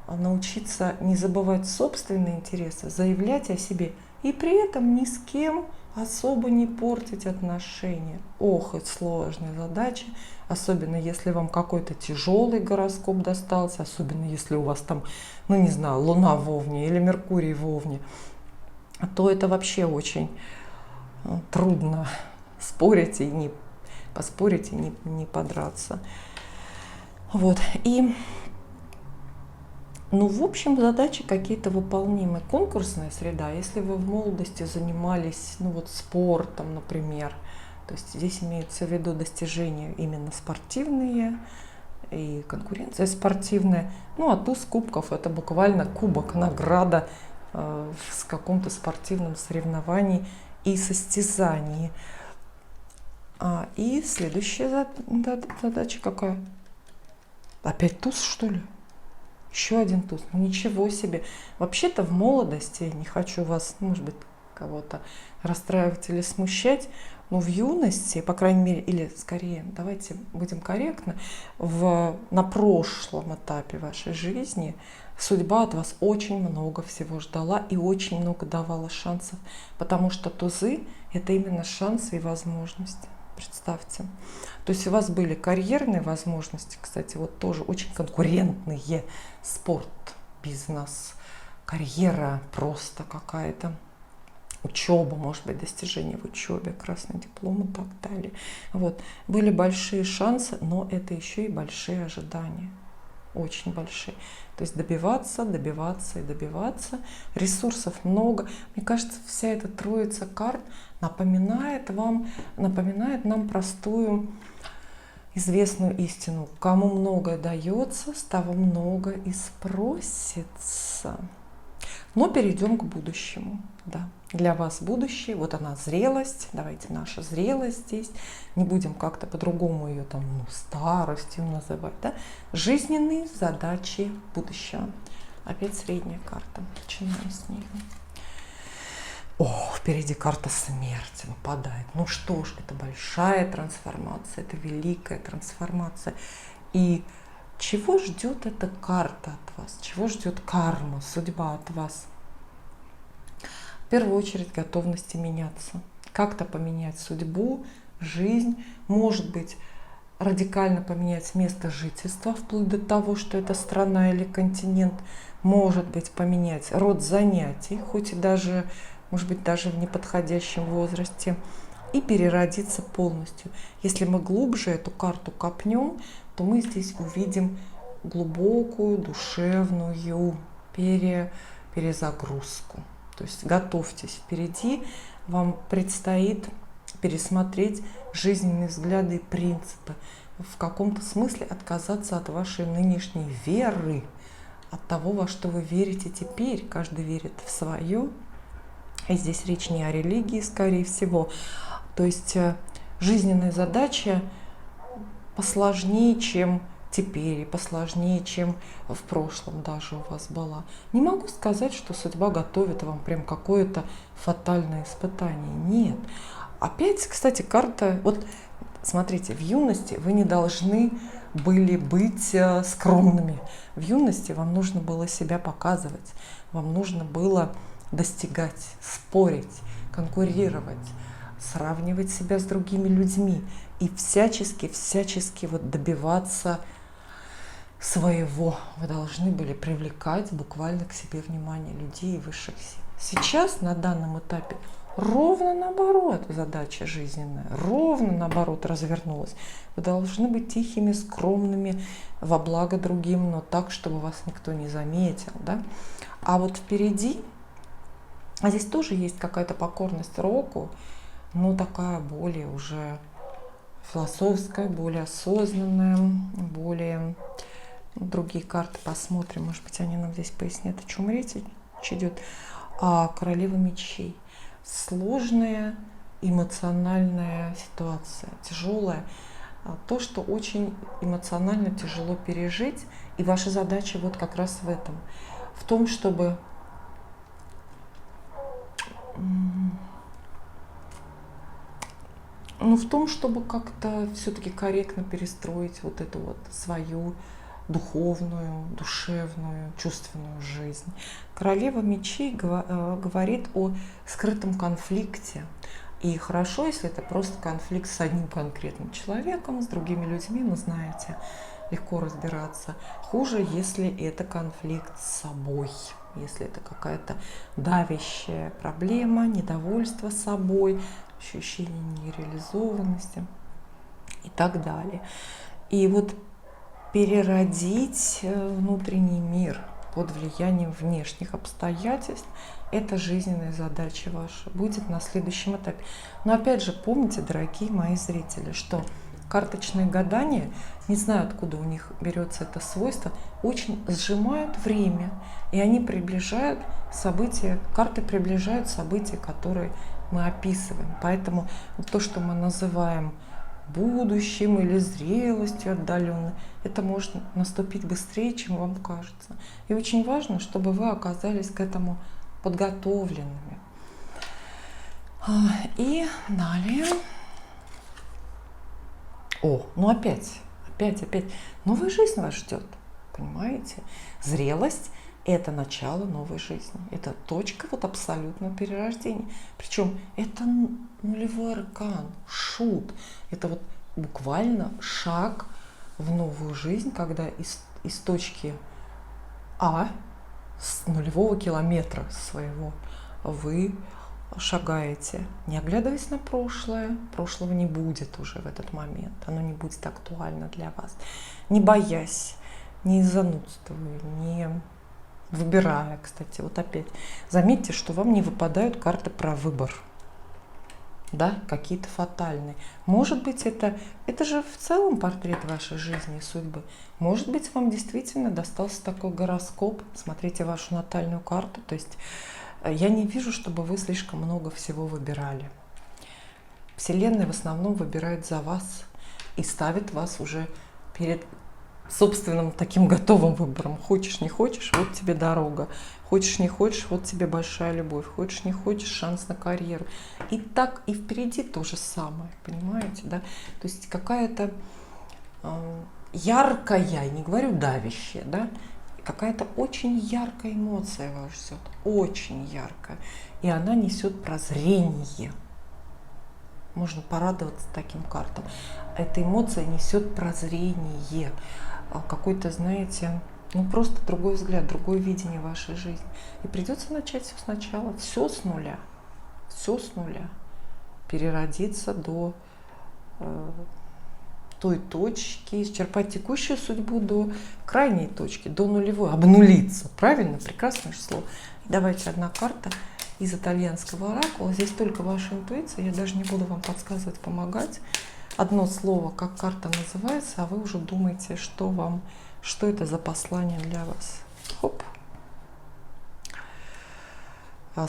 научиться не забывать собственные интересы, заявлять о себе и при этом ни с кем особо не портить отношения. Ох, это сложная задача, особенно если вам какой-то тяжелый гороскоп достался, особенно если у вас там, ну не знаю, Луна в Овне или Меркурий в Овне, то это вообще очень трудно спорить и не поспорить и не подраться. Вот, и ну, в общем, задачи какие-то выполнимы. Конкурсная среда, если вы в молодости занимались, ну вот спортом, например, то есть здесь имеются в виду достижения именно спортивные и конкуренция спортивная. Ну, а туз кубков — это буквально кубок, награда в каком-то спортивном соревновании и состязании. И следующая задача какая? Опять туз, что ли? Еще один туз. Ну ничего себе. Вообще-то в молодости, не хочу вас, может быть, кого-то расстраивать или смущать, но в юности, по крайней мере, или скорее, давайте будем корректны, на прошлом этапе вашей жизни судьба от вас очень много всего ждала и очень много давала шансов, потому что тузы — это именно шансы и возможности. Представьте. То есть у вас были карьерные возможности, кстати, вот тоже очень конкурентные, спорт, бизнес, карьера просто какая-то, учеба, может быть, достижения в учебе, красный диплом и так далее. Вот. Были большие шансы, но это еще и большие ожидания, очень большие. То есть добиваться и добиваться. Ресурсов много. Мне кажется, вся эта троица карт напоминает нам простую известную истину. Кому многое дается, с того много и спросится. Но перейдем к будущему. Да. Для вас будущее, вот она зрелость, давайте наша зрелость здесь, не будем как-то по-другому ее там, старостью называть, да? Жизненные задачи будущего. Опять средняя карта, начинаем с нее. О, впереди карта смерти выпадает. Ну что ж, это большая трансформация, это великая трансформация. И чего ждет эта карта от вас? Чего ждет карма, судьба от вас? В первую очередь готовности меняться. Как-то поменять судьбу, жизнь, может быть, радикально поменять место жительства, вплоть до того, что это страна или континент, может быть, поменять род занятий, хоть и даже, может быть, даже в неподходящем возрасте, и переродиться полностью. Если мы глубже эту карту копнем, то мы здесь увидим глубокую душевную перезагрузку. То есть готовьтесь, впереди вам предстоит пересмотреть жизненные взгляды и принципы, в каком-то смысле отказаться от вашей нынешней веры, от того, во что вы верите теперь. Каждый верит в свое. И здесь речь не о религии, скорее всего. То есть жизненная задача посложнее, чем теперь, и посложнее, чем в прошлом даже у вас была. Не могу сказать, что судьба готовит вам прям какое-то фатальное испытание. Нет. Опять, кстати, карта... Вот смотрите, в юности вы не должны были быть скромными. В юности вам нужно было себя показывать. Вам нужно было достигать, спорить, конкурировать, сравнивать себя с другими людьми и всячески вот добиваться своего. Вы должны были привлекать буквально к себе внимание людей и высших сил. Сейчас, на данном этапе, ровно наоборот задача жизненная, ровно наоборот развернулась. Вы должны быть тихими, скромными, во благо другим, но так, чтобы вас никто не заметил. Да? А вот впереди, а здесь тоже есть какая-то покорность року, но такая более уже философская, более осознанная, более... Другие карты посмотрим, может быть, они нам здесь пояснят, о чем речь идет. Королева мечей. Сложная эмоциональная ситуация, тяжелая. То, что очень эмоционально тяжело пережить. И ваша задача вот как раз в этом. В том, чтобы как-то все-таки корректно перестроить вот эту вот свою духовную, душевную, чувственную жизнь. Королева мечей говорит о скрытом конфликте. И хорошо, если это просто конфликт с одним конкретным человеком, с другими людьми, ну, знаете, легко разбираться. Хуже, если это конфликт с собой, если это какая-то давящая проблема, недовольство собой, ощущение нереализованности и так далее. И вот переродить внутренний мир под влиянием внешних обстоятельств – это жизненная задача ваша, будет на следующем этапе. Но опять же, помните, дорогие мои зрители, что карточные гадания, не знаю, откуда у них берется это свойство, очень сжимают время, и они приближают события, карты приближают события, которые мы описываем. Поэтому то, что мы называем будущим или зрелостью отдаленной, это может наступить быстрее, чем вам кажется. И очень важно, чтобы вы оказались к этому подготовленными. И далее. Ну опять. Новая жизнь вас ждет, понимаете? Зрелость – это начало новой жизни. Это точка вот абсолютного перерождения. Причем это нулевой аркан, шут. Это вот буквально шаг в новую жизнь, когда из точки А, с нулевого километра своего, вы шагаете, не оглядываясь на прошлое. Прошлого не будет уже в этот момент. Оно не будет актуально для вас. Не боясь, не занудствуя, не выбирая, кстати, вот опять. Заметьте, что вам не выпадают карты про выбор. Да, какие-то фатальные. Может быть, это же в целом портрет вашей жизни и судьбы. Может быть, вам действительно достался такой гороскоп. Смотрите вашу натальную карту. То есть я не вижу, чтобы вы слишком много всего выбирали. Вселенная в основном выбирает за вас и ставит вас уже перед собственным таким готовым выбором. Хочешь, не хочешь, вот тебе дорога. Хочешь, не хочешь, вот тебе большая любовь. Хочешь, не хочешь, шанс на карьеру. И так и впереди то же самое, понимаете, да? То есть какая-то яркая, не говорю давящая, да? Какая-то очень яркая эмоция вас ждет, очень яркая. И она несет прозрение. Можно порадоваться таким картам. Эта эмоция несет прозрение. Какой-то, знаете, просто другой взгляд, другое видение вашей жизни. И придется начать все сначала, все с нуля. Переродиться до той точки, исчерпать текущую судьбу до крайней точки, до нулевой, обнулиться. Правильно? Прекрасное слово. Давайте одна карта из итальянского оракула. Здесь только ваша интуиция, я даже не буду вам подсказывать, помогать. Одно слово, как карта называется, а вы уже думаете, что это за послание для вас. Хоп.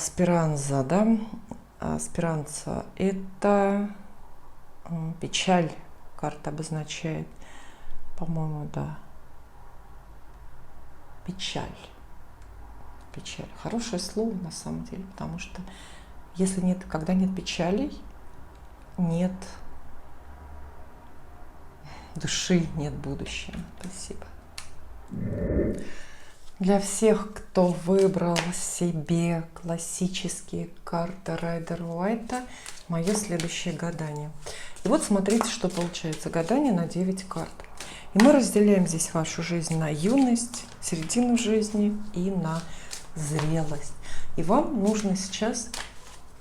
Спиранза, да? Спиранца – это печаль. Карта обозначает, по-моему, да. Печаль. Хорошее слово на самом деле, потому что когда нет печалей, нет души, нет будущего. Спасибо. Для всех, кто выбрал себе классические карты Райдер Уайта, мое следующее гадание. И вот смотрите, что получается. Гадание на 9 карт. И мы разделяем здесь вашу жизнь на юность, середину жизни и на зрелость. И вам нужно сейчас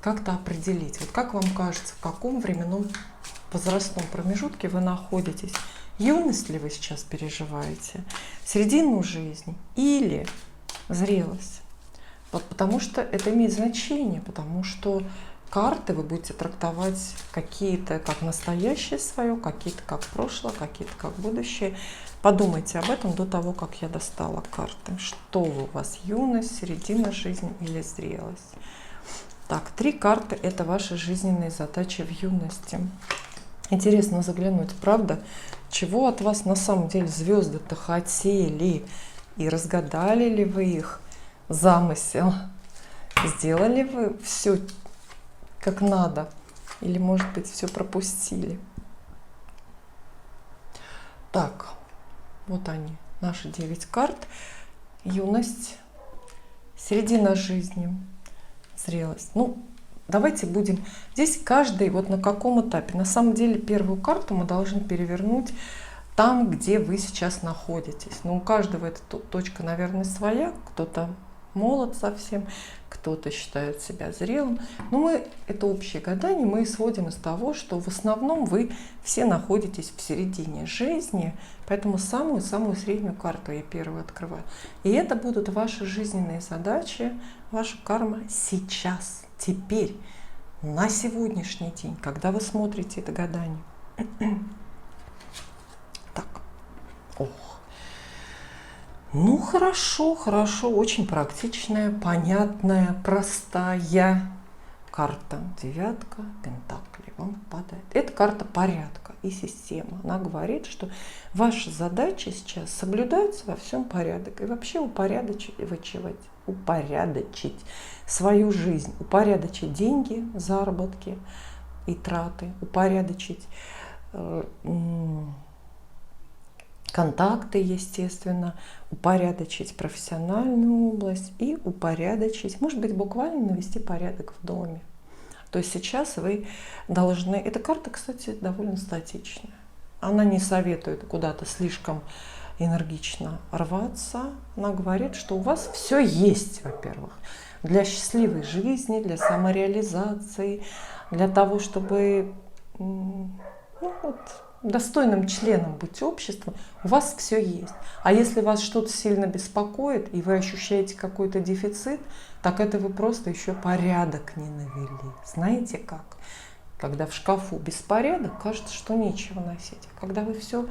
как-то определить, вот как вам кажется, в каком временном возрастном промежутке вы находитесь. Юность ли вы сейчас переживаете, середину жизни или зрелость? Вот потому что это имеет значение, потому что карты вы будете трактовать какие-то как настоящее свое, какие-то как прошлое, какие-то как будущее. Подумайте об этом до того, как я достала карты. Что у вас, юность, середина жизни или зрелость? Так, 3 карты – это ваши жизненные задачи в юности. Интересно заглянуть, правда, чего от вас на самом деле звезды-то хотели, и разгадали ли вы их замысел, сделали вы все как надо, или, может быть, все пропустили. Так, вот они, наши 9 карт. Юность, середина жизни, зрелость. Ну, давайте будем... Здесь каждый вот на каком этапе. На самом деле первую карту мы должны перевернуть там, где вы сейчас находитесь. Но у каждого эта точка, наверное, своя. Кто-то молод совсем, кто-то считает себя зрелым. Но мы, это общее гадание, мы исходим из того, что в основном вы все находитесь в середине жизни. Поэтому самую-самую среднюю карту я первую открываю. И это будут ваши жизненные задачи, ваша карма сейчас. Теперь, на сегодняшний день, когда вы смотрите это гадание. Так, ох. Ну, хорошо, очень практичная, понятная, простая карта. 9 пентаклей вам падает. Это карта порядка и системы. Она говорит, что ваша задача сейчас соблюдать во всем порядок и вообще упорядочить свою жизнь, упорядочить деньги, заработки и траты, упорядочить контакты, естественно, упорядочить профессиональную область и упорядочить, может быть, буквально навести порядок в доме. То есть сейчас вы должны... Эта карта, кстати, довольно статичная. Она не советует куда-то слишком энергично рваться. Она говорит, что у вас все есть, во-первых, для счастливой жизни, для самореализации, для того, чтобы достойным членом быть общества, у вас все есть. А если вас что-то сильно беспокоит, и вы ощущаете какой-то дефицит, так это вы просто еще порядок не навели. Знаете как? Когда в шкафу беспорядок, кажется, что нечего носить. А когда вы все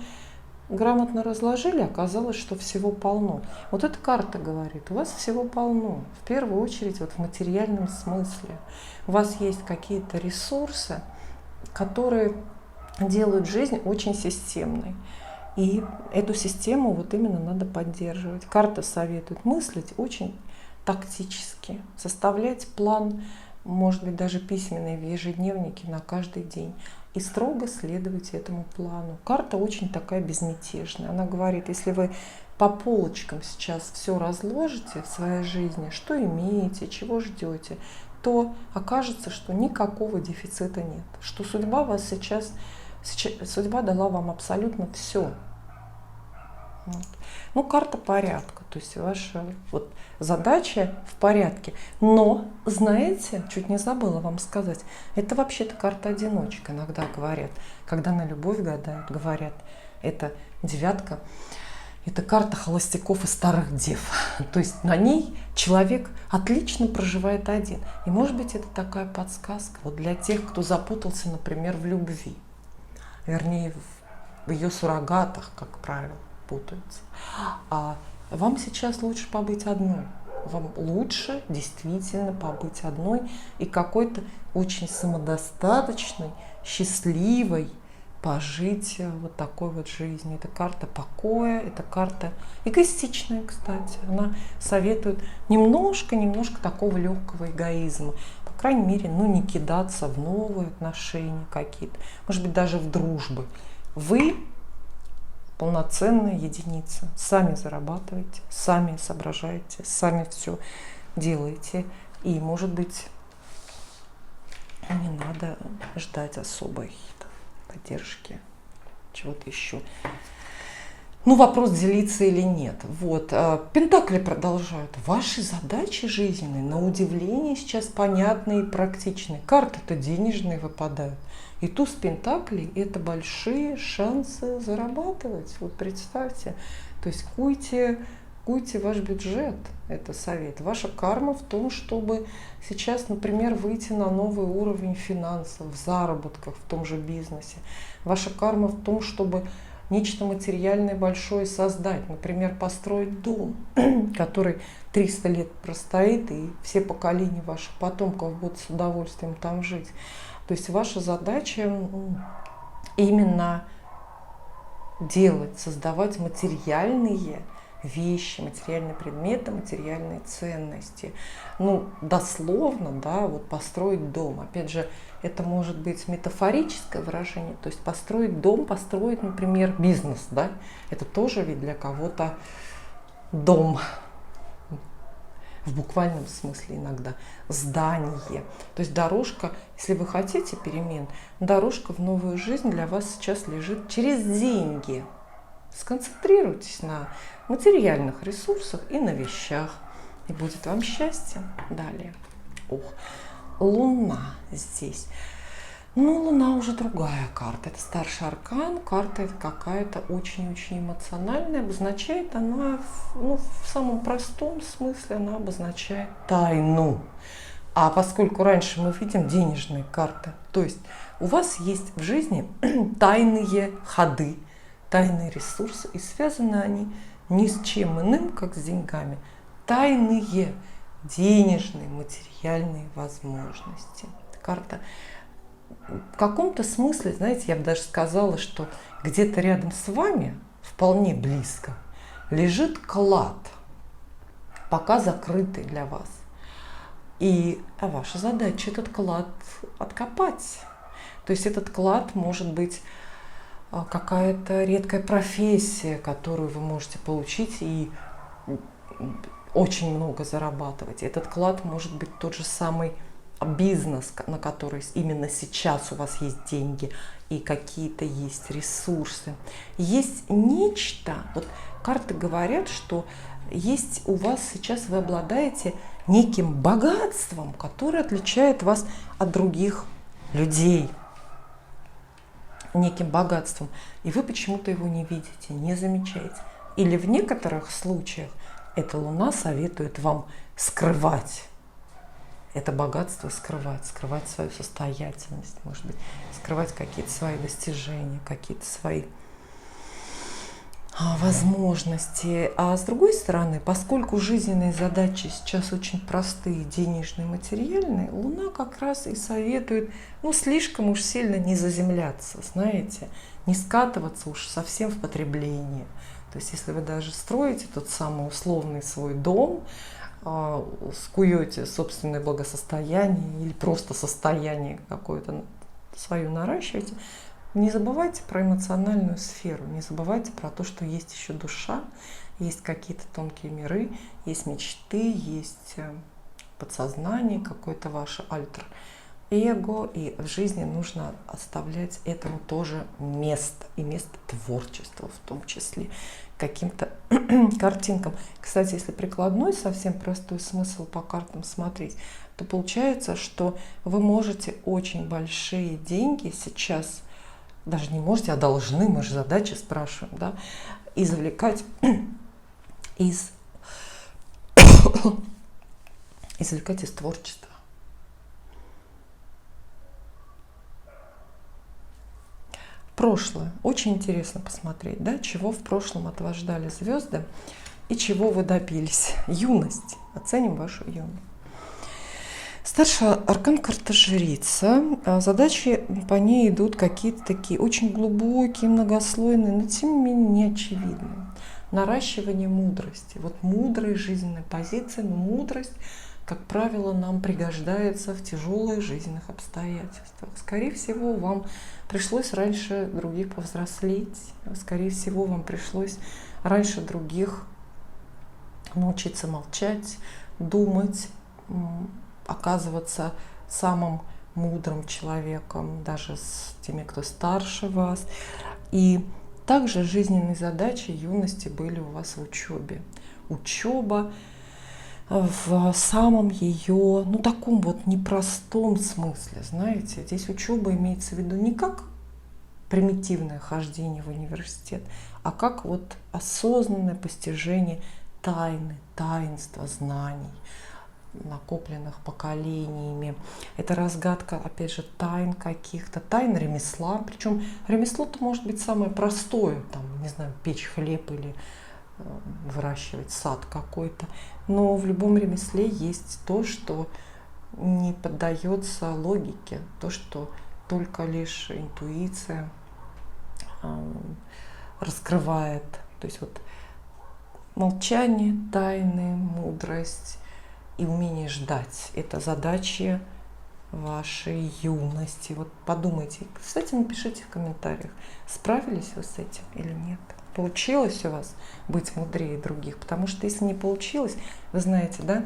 грамотно разложили, оказалось, что всего полно. Вот эта карта говорит, у вас всего полно. В первую очередь вот в материальном смысле. У вас есть какие-то ресурсы, которые делают жизнь очень системной. И эту систему вот именно надо поддерживать. Карта советует мыслить очень тактически, составлять план, может быть, даже письменный в ежедневнике на каждый день. И строго следовать этому плану. Карта очень такая безмятежная. Она говорит, если вы по полочкам сейчас все разложите в своей жизни, что имеете, чего ждете, то окажется, что никакого дефицита нет. Что судьба вас судьба дала вам абсолютно все. Вот. Ну, карта порядка, то есть ваша вот задача в порядке. Но, знаете, чуть не забыла вам сказать, это вообще-то карта одиночек, иногда говорят, когда на любовь гадают, говорят, это 9, это карта холостяков и старых дев. То есть на ней человек отлично проживает один. И может быть это такая подсказка вот для тех, кто запутался, например, в любви. Вернее, в ее суррогатах, как правило, путаются. А вам сейчас лучше побыть одной. Вам лучше действительно побыть одной и какой-то очень самодостаточной, счастливой пожить вот такой вот жизнью. Это карта покоя, это карта эгоистичная, кстати. Она советует немножко такого легкого эгоизма. По крайней мере, не кидаться в новые отношения какие-то. Может быть, даже в дружбы. Вы полноценная единица. Сами зарабатываете, сами соображаете, сами все делаете. И, может быть, не надо ждать особой поддержки, чего-то еще. Ну, вопрос, делиться или нет. Вот. Пентакли продолжают. Ваши задачи жизненные, на удивление, сейчас понятные и практичные. Карты-то денежные выпадают. И туз пентаклей – это большие шансы зарабатывать. Вот представьте. То есть куйте ваш бюджет, это совет. Ваша карма в том, чтобы сейчас, например, выйти на новый уровень финансов, в заработках, в том же бизнесе. Ваша карма в том, чтобы нечто материальное большое создать. Например, построить дом, который 300 лет простоит, и все поколения ваших потомков будут с удовольствием там жить. То есть ваша задача именно делать, создавать материальные вещи, материальные предметы, материальные ценности. Ну, дословно, да, вот построить дом. Опять же, это может быть метафорическое выражение, то есть построить дом, построить, например, бизнес, да, это тоже ведь для кого-то дом, в буквальном смысле иногда, здание. То есть дорожка, если вы хотите перемен, дорожка в новую жизнь для вас сейчас лежит через деньги. Сконцентрируйтесь на материальных ресурсах и на вещах, и будет вам счастье. Далее. Луна здесь. Ну, Луна уже другая карта. Это старший аркан. Карта это какая-то очень-очень эмоциональная. Обозначает она, в самом простом смысле, она обозначает тайну. А поскольку раньше мы видим денежные карты, то есть у вас есть в жизни тайные ходы, тайные ресурсы, и связаны они ни с чем иным, как с деньгами. Тайные денежные, материальные возможности. Карта в каком-то смысле, знаете, я бы даже сказала, что где-то рядом с вами, вполне близко, лежит клад, пока закрытый для вас. И ваша задача этот клад откопать. То есть этот клад может быть какая-то редкая профессия, которую вы можете получить и очень много зарабатывать. Этот клад может быть тот же самый бизнес, на который именно сейчас у вас есть деньги и какие-то есть ресурсы. Есть нечто, вот карты говорят, что есть у вас сейчас, вы обладаете неким богатством, которое отличает вас от других людей. Неким богатством. И вы почему-то его не видите, не замечаете. Или в некоторых случаях эта Луна советует вам скрывать это богатство, скрывать свою состоятельность, может быть, скрывать какие-то свои достижения, какие-то свои возможности. А с другой стороны, поскольку жизненные задачи сейчас очень простые, денежные, материальные, Луна как раз и советует, слишком уж сильно не заземляться, знаете, не скатываться уж совсем в потребление. То есть, если вы даже строите тот самый условный свой дом, скуете собственное благосостояние или просто состояние какое-то свое наращиваете, не забывайте про эмоциональную сферу, не забывайте про то, что есть еще душа, есть какие-то тонкие миры, есть мечты, есть подсознание, какое-то ваше альтер-эго, и в жизни нужно оставлять этому тоже место, и место творчества в том числе, каким-то картинкам. Кстати, если прикладной, совсем простой смысл по картам смотреть, то получается, что вы можете очень большие деньги сейчас, даже не можете, а должны, мы же задачи спрашиваем, да, извлекать из творчества. Прошлое. Очень интересно посмотреть, да, чего в прошлом от вас ждали звезды и чего вы добились. Юность. Оценим вашу юность. Старший аркан карта жрица. Задачи по ней идут какие-то такие очень глубокие, многослойные, но тем не менее неочевидные. Наращивание мудрости. Вот мудрая жизненная позиция, но мудрость, как правило, нам пригождается в тяжелых жизненных обстоятельствах. Скорее всего, вам пришлось раньше других повзрослеть, скорее всего, вам пришлось раньше других научиться молчать, думать, оказываться самым мудрым человеком, даже с теми, кто старше вас. И также жизненные задачи юности были у вас в учебе. Учеба в самом ее, ну, таком вот непростом смысле, знаете. Здесь учеба имеется в виду не как примитивное хождение в университет, а как вот осознанное постижение тайны, таинства знаний, накопленных поколениями. Это разгадка, опять же, тайн каких-то, тайн ремесла. Причем ремесло-то может быть самое простое, там, не знаю, печь хлеб или выращивать сад какой-то. Но в любом ремесле есть то, что не поддается логике, то, что только лишь интуиция раскрывает. То есть вот молчание, тайны, мудрость и умение ждать – это задачи вашей юности. Вот подумайте. Кстати, напишите в комментариях, справились вы с этим или нет. Получилось у вас быть мудрее других? Потому что если не получилось, вы знаете, да,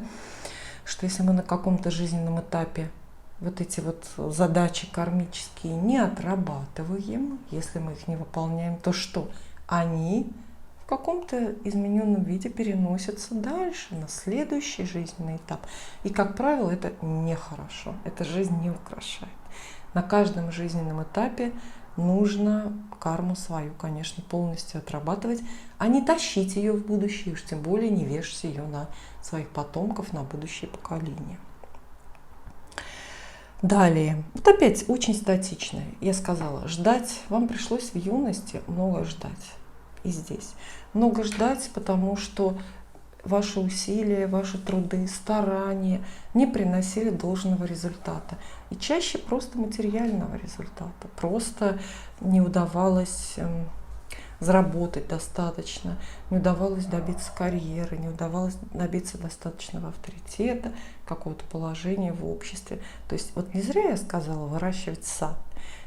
что если мы на каком-то жизненном этапе вот эти вот задачи кармические не отрабатываем, если мы их не выполняем, то что? Они в каком-то измененном виде переносятся дальше, на следующий жизненный этап. И, как правило, это нехорошо, это жизнь не украшает. На каждом жизненном этапе нужно карму свою, конечно, полностью отрабатывать, а не тащить ее в будущее, уж тем более не вешать ее на своих потомков, на будущее поколение. Далее, вот опять очень статичное. Я сказала, ждать, вам пришлось в юности много ждать. И здесь много ждать, потому что ваши усилия, ваши труды, старания не приносили должного результата. И чаще просто материального результата. Просто не удавалось заработать достаточно, не удавалось добиться карьеры, не удавалось добиться достаточного авторитета, какого-то положения в обществе. То есть вот не зря я сказала выращивать сад.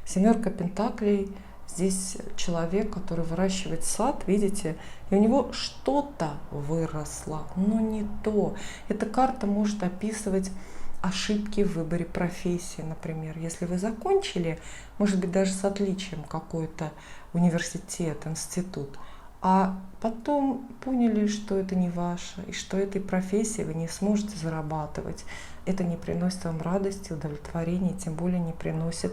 Семерка пентаклей. Здесь человек, который выращивает сад, видите, и у него что-то выросло, но не то. Эта карта может описывать ошибки в выборе профессии, например. Если вы закончили, может быть, даже с отличием какой-то университет, институт, а потом поняли, что это не ваше, и что этой профессией вы не сможете зарабатывать. Это не приносит вам радости, удовлетворения, тем более не приносит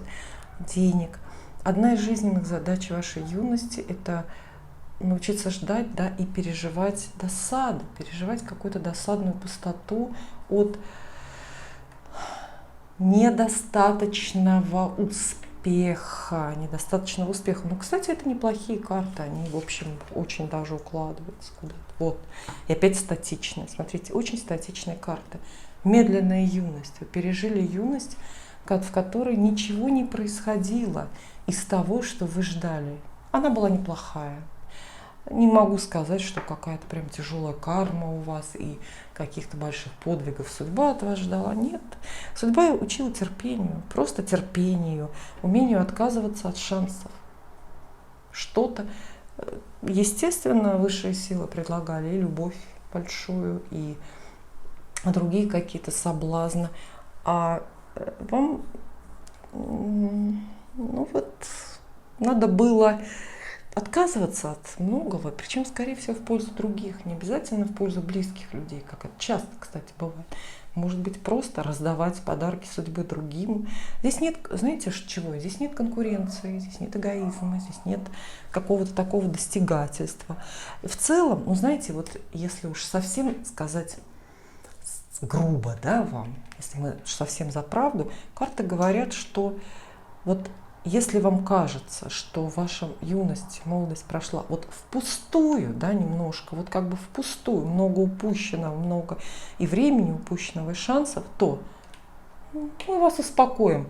денег. Одна из жизненных задач вашей юности – это научиться ждать, да, и переживать досаду, переживать какую-то досадную пустоту от недостаточного успеха. Ну, кстати, это неплохие карты, они, в общем, очень даже укладываются куда-то. Вот. И опять статичная. Смотрите, очень статичная карта. Медленная юность. Вы пережили юность, в которой ничего не происходило из того, что вы ждали. Она была неплохая. Не могу сказать, что какая-то прям тяжелая карма у вас и каких-то больших подвигов судьба от вас ждала. Нет. Судьба учила терпению, просто терпению, умению отказываться от шансов. Что-то. Естественно, высшие силы предлагали и любовь большую, и другие какие-то соблазны. А вам, ну вот, надо было отказываться от многого, причем, скорее всего, в пользу других, не обязательно в пользу близких людей, как это часто, кстати, бывает. Может быть, просто раздавать подарки судьбы другим. Здесь нет, знаете, чего? Здесь нет конкуренции, здесь нет эгоизма, здесь нет какого-то такого достигательства. И в целом, ну, знаете, вот если уж совсем сказать грубо, да, вам, если мы совсем за правду, карты говорят, что вот если вам кажется, что ваша юность, молодость прошла вот впустую, да, немножко, вот как бы впустую, много упущенного, много и времени упущенного, и шансов, то мы вас успокоим.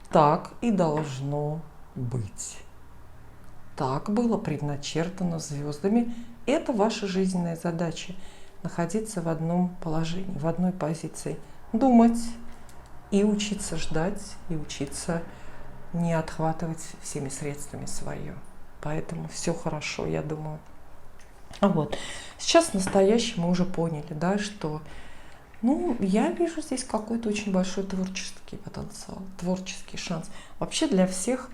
Так и должно быть. Так было предначертано звездами. Это ваша жизненная задача. находиться в одном положении, в одной позиции. Думать и учиться ждать, и учиться не отхватывать всеми средствами свое. Поэтому все хорошо, я думаю. Вот. Сейчас настоящее мы уже поняли, да, что я вижу здесь какой-то очень большой творческий потенциал, творческий шанс. Вообще для всех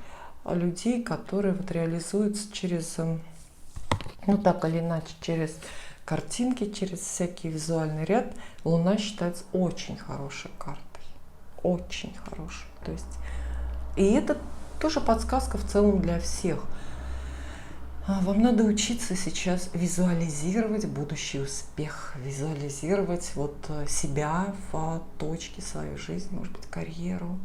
людей, которые вот реализуются через, так или иначе, через картинки, через всякий визуальный ряд, Луна считается очень хорошей картой. Очень хорошей. То есть, и это тоже подсказка в целом для всех. Вам надо учиться сейчас визуализировать будущий успех, визуализировать себя в точке своей жизни, может быть, карьеру,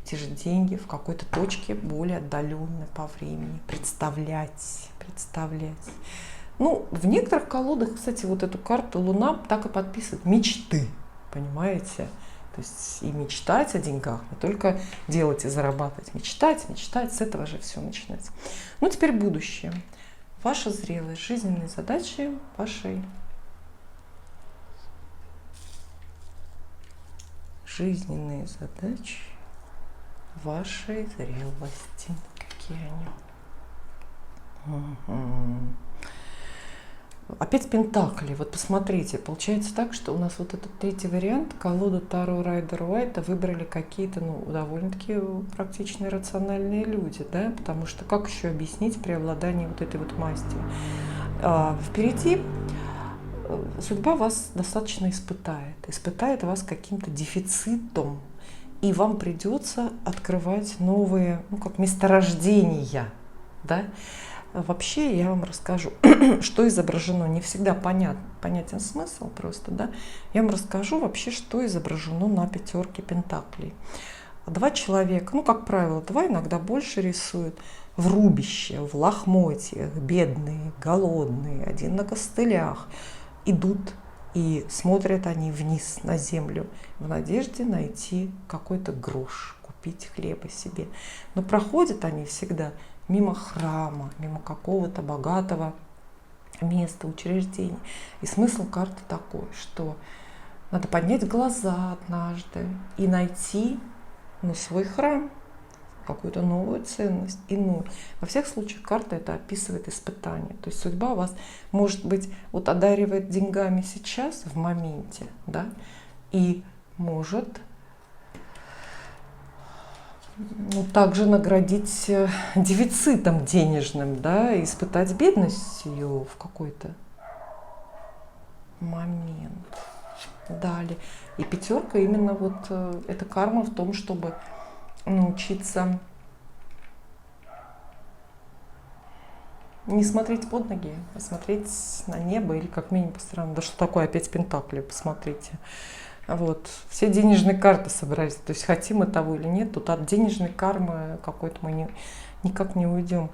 те же деньги в какой-то точке более отдаленной по времени, представлять. В некоторых колодах, кстати, вот эту карту Луна так и подписывает мечты, понимаете? То есть и мечтать о деньгах, не только делать и зарабатывать, мечтать, с этого же все начинается. Теперь будущее. Ваша зрелость, жизненные задачи вашей зрелости. Какие они? Опять пентакли. Вот посмотрите, получается так, что у нас вот этот третий вариант, колоду Таро Райдер Уайта, выбрали какие-то, довольно-таки практичные, рациональные люди, да, потому что как еще объяснить преобладание вот этой вот масти? Впереди судьба вас достаточно испытает вас каким-то дефицитом, и вам придется открывать новые, как месторождения, да. Вообще я вам расскажу, что изображено. Не всегда понятен смысл просто, да. Я вам расскажу вообще, что изображено на пятерке пентаклей. Два человека, как правило, два, иногда больше рисуют в рубище, в лохмотьях, бедные, голодные, один на костылях. Идут и смотрят они вниз на землю в надежде найти какой-то грош, купить хлеба себе. Но проходят они всегда мимо храма, мимо какого-то богатого места, учреждения. И смысл карты такой, что надо поднять глаза однажды и найти свой храм, какую-то новую ценность, иную. Во всех случаях карта это описывает испытание. То есть судьба вас, может быть, одаривает деньгами сейчас, в моменте, да, и может также наградить дефицитом денежным, да, испытать бедностью в какой-то момент. Далее. И пятерка именно эта карма в том, чтобы научиться не смотреть под ноги, а смотреть на небо или как минимум по сторонам. Да что такое опять пентакли, посмотрите. Все денежные карты собрались. То есть хотим мы того или нет, тут от денежной кармы какой-то мы никак не уйдем.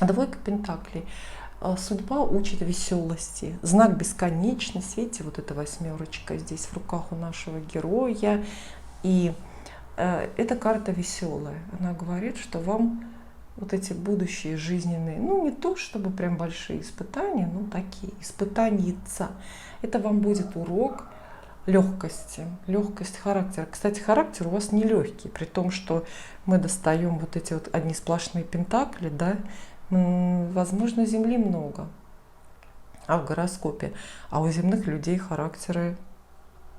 Двойка пентаклей. Судьба учит веселости. Знак бесконечности. Видите, эта восьмерочка здесь в руках у нашего героя. И эта карта веселая. Она говорит, что вам эти будущие жизненные, не то чтобы прям большие испытания, но такие, испытаньица. Это вам будет урок легкость характера. Кстати, характер у вас нелегкий, при том, что мы достаем эти одни сплошные пентакли, да, возможно, Земли много, в гороскопе, а у земных людей характеры,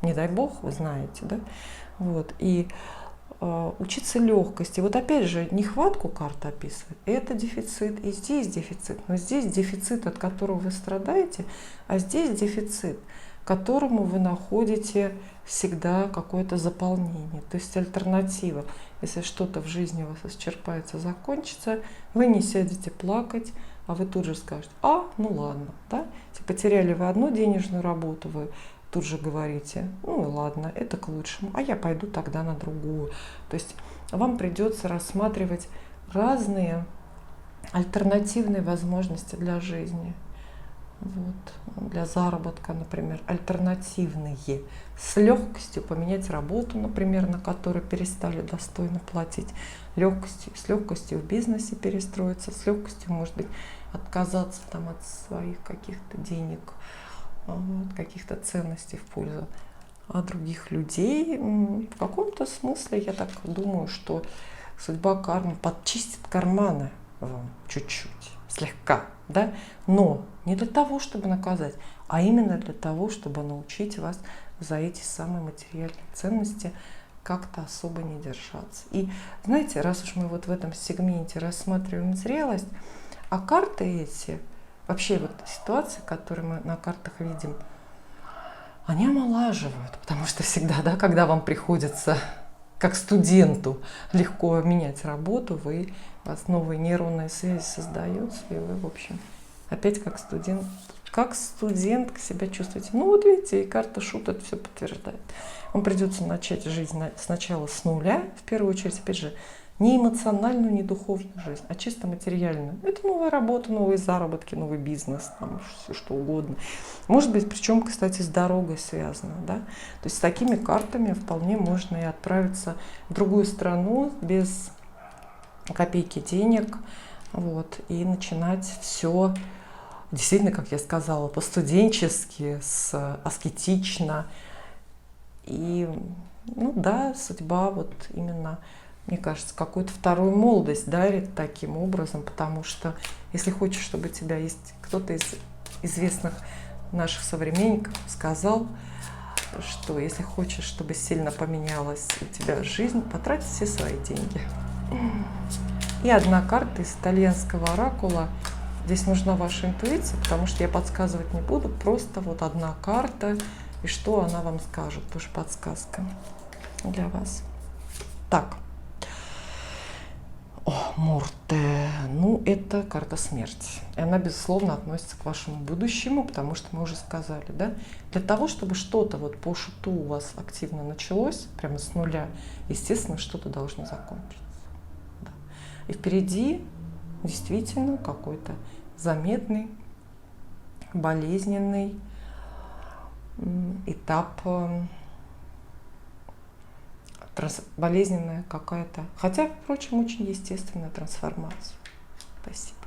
не дай бог, вы знаете, да, и учиться легкости. Опять же, нехватку карта описывает, это дефицит, и здесь дефицит, но здесь дефицит, от которого вы страдаете, а здесь дефицит, которому вы находите всегда какое-то заполнение, то есть альтернатива. Если что-то в жизни у вас исчерпается, закончится, вы не сядете плакать, а вы тут же скажете: ладно, да? Потеряли вы одну денежную работу, вы тут же говорите: ладно, это к лучшему, а я пойду тогда на другую. То есть вам придется рассматривать разные альтернативные возможности для жизни. Для заработка, например, альтернативные. С легкостью поменять работу, например, на которой перестали достойно платить. С легкостью в бизнесе перестроиться, с легкостью, может быть, отказаться от своих каких-то денег. вот, каких-то ценностей в пользу других людей. В каком-то смысле я так думаю, что судьба кармы подчистит карманы вам чуть-чуть, слегка, да, но не для того, чтобы наказать, а именно для того, чтобы научить вас за эти самые материальные ценности как-то особо не держаться. И знаете, раз уж мы вот в этом сегменте рассматриваем зрелость, а карты эти, вообще вот ситуации, которые мы на картах видим, они омолаживают, потому что всегда, да, когда вам приходится как студенту легко менять работу, у вас новые нейронные связи создаются, и вы, в общем, опять как студентка себя чувствуете. Ну вот видите, и карта Шут это все подтверждает. Вам придется начать жизнь сначала с нуля, в первую очередь, опять же, не эмоциональную, не духовную жизнь, а чисто материальную. Это новая работа, новые заработки, новый бизнес, там все что угодно. Может быть, причем, кстати, с дорогой связано. Да? То есть с такими картами вполне можно и отправиться в другую страну без копейки денег, вот, и начинать все действительно, как я сказала, по-студенчески, аскетично. И, ну да, судьба вот именно, мне кажется, какую-то вторую молодость дарит таким образом, потому что если хочешь, чтобы тебя есть кто-то из известных наших современников сказал, что если хочешь, чтобы сильно поменялась у тебя жизнь, потрать все свои деньги. И одна карта из итальянского оракула. Здесь нужна ваша интуиция, потому что я подсказывать не буду, просто вот одна карта, и что она вам скажет, тоже подсказка для вас. Так. О, Морте. Ну, это карта смерти. И она, безусловно, относится к вашему будущему, потому что мы уже сказали, да, для того, чтобы что-то вот по Шуту у вас активно началось, прямо с нуля, естественно, что-то должно закончиться. Да. И впереди действительно какой-то заметный, болезненный этап, болезненная какая-то, хотя, впрочем, очень естественная трансформация. Спасибо.